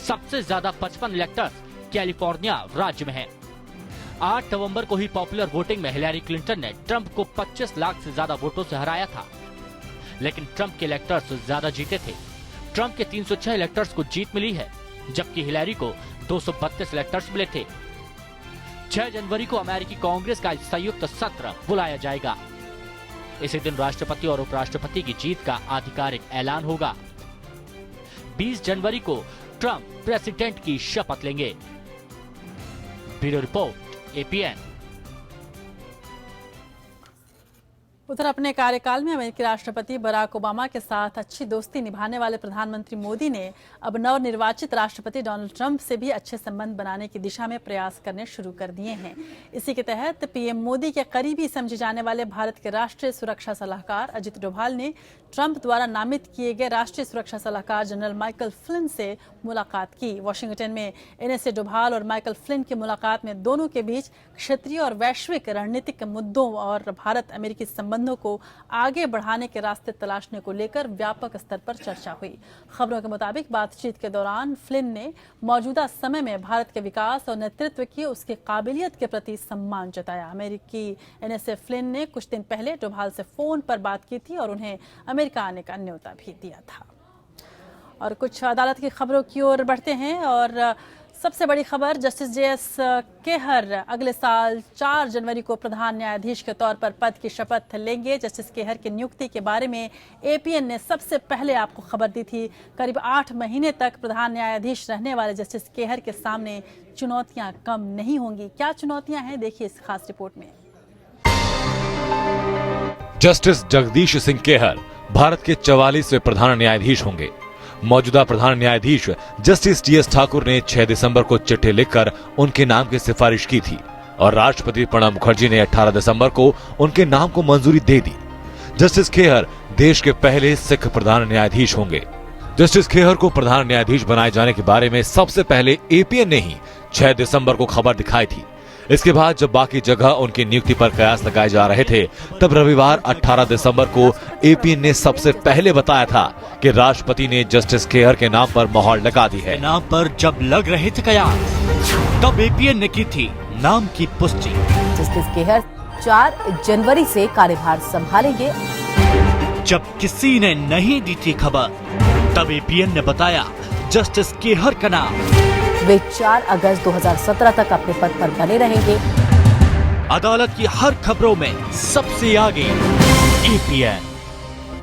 सबसे ज्यादा 55 इलेक्टर्स कैलिफोर्निया राज्य में हैं। 8 नवंबर को ही पॉपुलर वोटिंग में हिलेरी क्लिंटन ने ट्रंप को 25 लाख से ज्यादा वोटों से हराया था, लेकिन ट्रंप के इलेक्टर्स ज्यादा जीते थे। ट्रंप के 306 इलेक्टर्स को जीत मिली है, जबकि हिलेरी को 232 इलेक्टर्स मिले थे। 6 जनवरी को अमेरिकी कांग्रेस का संयुक्त सत्र बुलाया जाएगा। इसी दिन राष्ट्रपति और उपराष्ट्रपति की जीत का आधिकारिक ऐलान होगा। 20 जनवरी को ट्रंप प्रेसिडेंट की शपथ लेंगे। Bureau report, APN. उधर अपने कार्यकाल में अमेरिकी राष्ट्रपति बराक ओबामा के साथ अच्छी दोस्ती निभाने वाले प्रधानमंत्री मोदी ने अब नवनिर्वाचित राष्ट्रपति डोनाल्ड ट्रंप से भी अच्छे संबंध बनाने की दिशा में प्रयास करने शुरू कर दिए हैं। इसी के तहत पीएम मोदी के करीबी समझे जाने वाले भारत के राष्ट्रीय सुरक्षा सलाहकार अजित डोभाल ने ट्रंप द्वारा नामित किए गए राष्ट्रीय सुरक्षा सलाहकार जनरल माइकल फ्लिन से मुलाकात की। वॉशिंगटन में एनएसए डोभाल और माइकल फ्लिन की मुलाकात में दोनों के बीच क्षेत्रीय और वैश्विक रणनीतिक मुद्दों और भारत अमेरिकी संबंधों को आगे बढ़ाने के रास्ते तलाशने को लेकर व्यापक स्तर पर चर्चा हुई। खबरों के मुताबिक बातचीत के दौरान फ्लिन ने मौजूदा समय में भारत के विकास और नेतृत्व की उसकी काबिलियत के प्रति सम्मान जताया। अमेरिकी एनएसए फ्लिन ने कुछ दिन पहले डोभाल से फोन पर बात की थी और उन्हें अमेरिका आने का न्योता भी दिया था। और कुछ अदालत की खबरों की ओर बढ़ते हैं और सबसे बड़ी खबर, जस्टिस जेएस केहर अगले साल 4 जनवरी को प्रधान न्यायाधीश के तौर पर पद की शपथ लेंगे। जस्टिस केहर की नियुक्ति के बारे में एपीएन ने सबसे पहले आपको खबर दी थी। करीब 8 महीने तक प्रधान न्यायाधीश रहने वाले जस्टिस केहर के सामने चुनौतियां कम नहीं होंगी। क्या चुनौतियां हैं, देखिए इस खास रिपोर्ट में। जस्टिस जगदीश सिंह केहर भारत के 44वें प्रधान न्यायाधीश होंगे। मौजूदा प्रधान न्यायाधीश जस्टिस टीएस ठाकुर ने 6 दिसंबर को चिट्ठी लिखकर उनके नाम की सिफारिश की थी और राष्ट्रपति प्रणब मुखर्जी ने 18 दिसंबर को उनके नाम को मंजूरी दे दी। जस्टिस खेहर देश के पहले सिख प्रधान न्यायाधीश होंगे। जस्टिस खेहर को प्रधान न्यायाधीश बनाए जाने के बारे में सबसे पहले एपीएन ने ही 6 दिसंबर को खबर दिखाई थी। इसके बाद जब बाकी जगह उनकी नियुक्ति पर कयास लगाए जा रहे थे, तब रविवार 18 दिसंबर को एपीएन ने सबसे पहले बताया था कि राष्ट्रपति ने जस्टिस केहर के नाम पर मोहर लगा दी है। नाम पर जब लग रहे थे कयास, तब एपीएन ने की थी नाम की पुष्टि। जस्टिस केहर 4 जनवरी से कार्यभार संभालेंगे। जब किसी ने नहीं दी थी खबर, तब एपीएन ने बताया जस्टिस केहर का नाम। वे 4 अगस्त 2017 तक अपने पद पर बने रहेंगे। अदालत की हर खबरों में सबसे आगे एपीएन।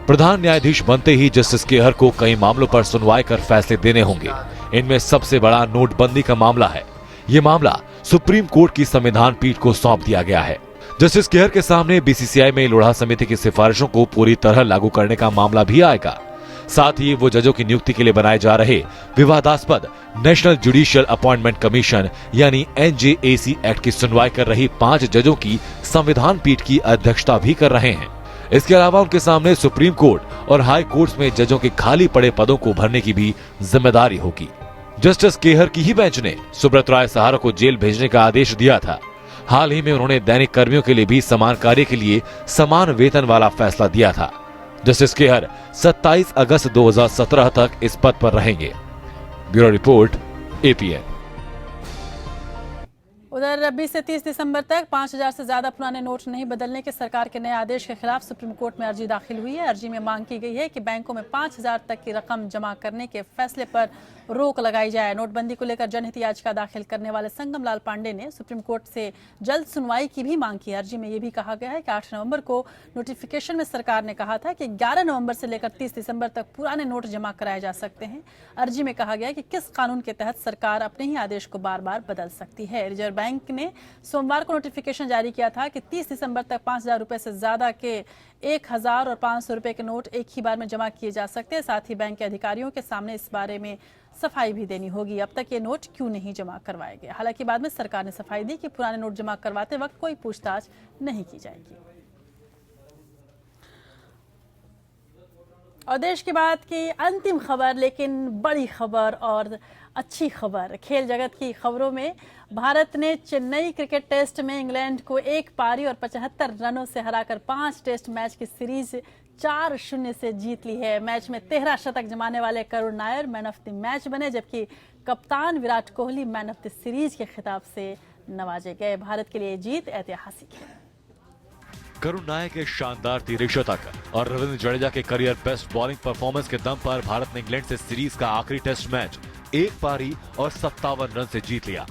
प्रधान न्यायाधीश बनते ही जस्टिस केहर को कई मामलों पर सुनवाई कर फैसले देने होंगे। इनमें सबसे बड़ा नोटबंदी का मामला है। ये मामला सुप्रीम कोर्ट की संविधान पीठ को सौंप दिया गया है। जस्टिस केहर के सामने बीसीसीआई में लोढ़ा समिति की सिफारिशों को पूरी तरह लागू करने का मामला भी आएगा। साथ ही वो जजों की नियुक्ति के लिए बनाए जा रहे विवादास्पद नेशनल जुडिशियल अपॉइंटमेंट कमीशन यानी एनजेएसी एक्ट की सुनवाई कर रही 5 जजों की संविधान पीठ की अध्यक्षता भी कर रहे हैं। इसके अलावा उनके सामने सुप्रीम कोर्ट और हाई कोर्ट्स में जजों के खाली पड़े पदों को भरने की भी जिम्मेदारी होगी। जस्टिस केहर की ही बेंच ने सुब्रत राय सहारा को जेल भेजने का आदेश दिया था। हाल ही में उन्होंने दैनिक कर्मियों के लिए भी समान कार्य के लिए समान वेतन वाला फैसला दिया था। जस्टिस केहर 27 अगस्त 2017 तक इस पद पर रहेंगे। Bureau report, APN. उधर 20 से 30 दिसंबर तक 5000 से ज्यादा पुराने नोट नहीं बदलने के सरकार के नए आदेश के खिलाफ सुप्रीम कोर्ट में अर्जी दाखिल हुई है। अर्जी में मांग की गई है कि बैंकों में 5000 तक की रकम जमा करने के फैसले पर रोक लगाई जाए। नोटबंदी को लेकर जनहित याचिका दाखिल करने वाले संगम लाल पांडे ने सुप्रीम कोर्ट से जल्द सुनवाई की भी मांग की। अर्जी में यह भी कहा गया है कि 8 नवंबर को नोटिफिकेशन में सरकार ने कहा था कि 11 नवंबर से लेकर 30 दिसंबर तक पुराने नोट जमा कराए जा सकते हैं। अर्जी में कहा गया है कि किस कानून के तहत सरकार अपने ही आदेश को बार बार बदल सकती है। रिजर्व बैंक ने सोमवार को नोटिफिकेशन जारी किया था कि 30 दिसंबर तक 5000 रुपए से ज्यादा के 1000 और 500 रुपए के नोट एक ही बार में जमा किए जा सकते हैं। साथ ही बैंक के अधिकारियों के सामने इस बारे में सफाई भी देनी होगी। अब तक ये नोट क्यों नहीं जमा करवाए गए। हालांकि बाद में सरकार ने सफाई दी कि पुराने नोट जमा करवाते वक्त कोई पूछताछ नहीं की जाएगी। और देश की बात की अंतिम खबर, लेकिन बड़ी खबर और अच्छी खबर, खेल जगत की खबरों में भारत ने चेन्नई क्रिकेट टेस्ट में इंग्लैंड को 1 पारी और 75 रनों से हराकर 5 टेस्ट मैच की सीरीज 4-0 से जीत ली है। मैच में 13 शतक जमाने वाले Karun Nair man of the match बने, जबकि कप्तान Virat Kohli man of the series के खिताब से नवाजे गए। भारत के लिए जीत ऐतिहासिक है। करुण नायर के शानदार 13 शतक और रविंद्र जडेजा के करियर बेस्ट बॉलिंग परफॉर्मेंस के दम पर भारत ने इंग्लैंड से सीरीज का आखिरी टेस्ट मैच 1 पारी और 57 रन से जीत लिया।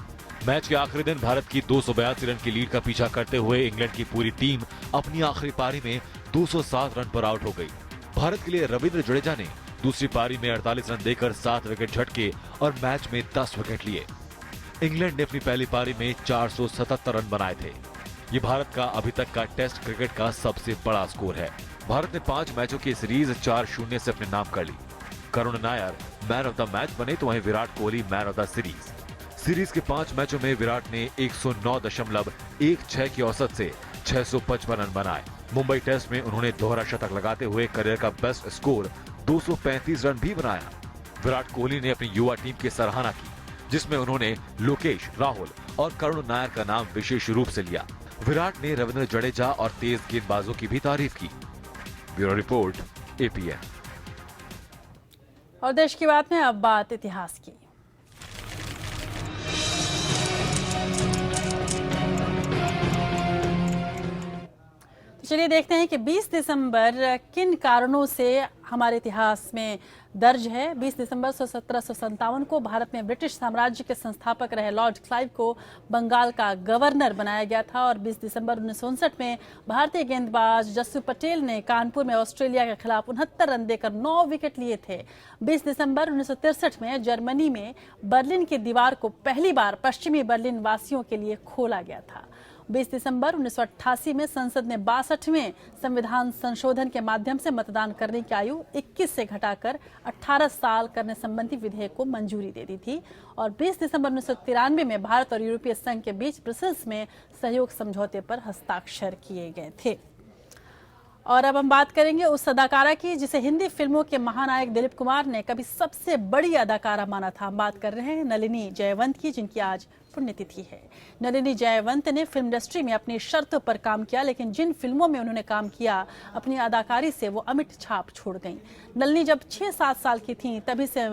मैच के आखिरी दिन भारत की 282 रन की लीड का पीछा करते हुए इंग्लैंड की पूरी टीम अपनी आखिरी पारी में 207 रन पर आउट हो गई। भारत के लिए रविंद्र जडेजा ने दूसरी पारी में 48 रन देकर 7 विकेट झटके और मैच में 10 विकेट लिए। इंग्लैंड ने अपनी पहली पारी में 477 रन बनाए थे। ये भारत का अभी तक का टेस्ट क्रिकेट का सबसे बड़ा स्कोर है। भारत ने 5 मैचों की सीरीज 4-0 से अपने नाम कर ली। Karun Nair man of the match बने तो वहीं Virat Kohli man of the series. Series के 5 मैचों में विराट ने 109.16 की औसत से 655 रन बनाए। मुंबई टेस्ट में उन्होंने दोहरा शतक लगाते हुए करियर का बेस्ट स्कोर 235 रन भी बनाया। विराट कोहली ने अपनी युवा टीम की सराहना की, जिसमें उन्होंने लोकेश, राहुल और करुण नायर का नाम विशेष रूप से लिया। विराट ने रविंद्र जडेजा और तेज गेंदबाजों की भी तारीफ की। Bureau report, APN। और देश की बात में अब बात इतिहास की। चलिए देखते हैं कि 20 दिसंबर किन कारणों से हमारे इतिहास में दर्ज है। 20 दिसंबर 1757 को भारत में ब्रिटिश साम्राज्य के संस्थापक रहे लॉर्ड क्लाइव को बंगाल का गवर्नर बनाया गया था और 20 दिसंबर 1959 में भारतीय गेंदबाज जस्सू पटेल ने कानपुर में ऑस्ट्रेलिया के खिलाफ 69 रन देकर 9 विकेट लिए थे। 20 दिसंबर 1963 में जर्मनी में बर्लिन की दीवार को पहली बार पश्चिमी बर्लिन वासियों के लिए खोला गया था। 20 दिसंबर 1988 में संसद ने 62वें संविधान संशोधन के माध्यम से मतदान करने की आयु 21 से घटाकर 18 साल करने संबंधी विधेयक को मंजूरी दे दी थी और 20 दिसंबर 1993 में भारत और यूरोपीय संघ के बीच ब्रसेल्स में सहयोग समझौते पर हस्ताक्षर किए गए थे। और अब हम बात करेंगे उस अदाकारा की जिसे हिंदी फिल्मों के महानायक दिलीप कुमार ने कभी सबसे बड़ी अदाकारा माना था। हम बात कर रहे हैं नलिनी जयवंत की, जिनकी आज पुण्यतिथि है। नलिनी जयवंत ने फिल्म इंडस्ट्री में अपनी शर्तों पर काम किया, लेकिन जिन फिल्मों में उन्होंने काम किया अपनी अदाकारी से वो अमिट छाप छोड़ गईं। नलिनी जब 6-7 साल की थीं तभी से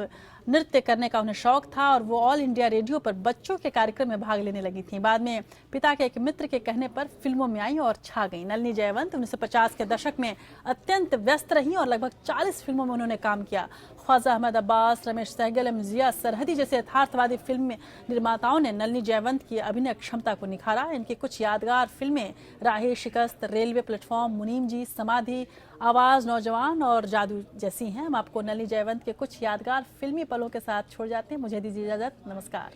नृत्य करने का उन्हें शौक था और वो ऑल इंडिया रेडियो पर बच्चों के कार्यक्रम में भाग लेने लगी थीं। बाद में पिता के एक मित्र के कहने पर फिल्मों में आई और छा गईं। नलिनी जयवंत 1950 के दशक में अत्यंत व्यस्त रहीं और लगभग 40 फिल्मों में उन्होंने काम किया। ख्वाजा अहमद अब्बास, रमेश सहगल, जिया सरहदी जैसे यथार्थवादी फिल्म निर्माताओं ने नलिनी जयवंत की अभिनय क्षमता को निखारा। इनकी कुछ यादगार फिल्में राहे शिकस्त, रेलवे प्लेटफॉर्म, मुनीम जी, समाधि, आवाज, नौजवान और जादू जैसी हैं। हम आपको नलिनी जयवंत के कुछ यादगार फिल्मी पलों के साथ छोड़ जाते हैं। मुझे दीजिए इजाजत। नमस्कार।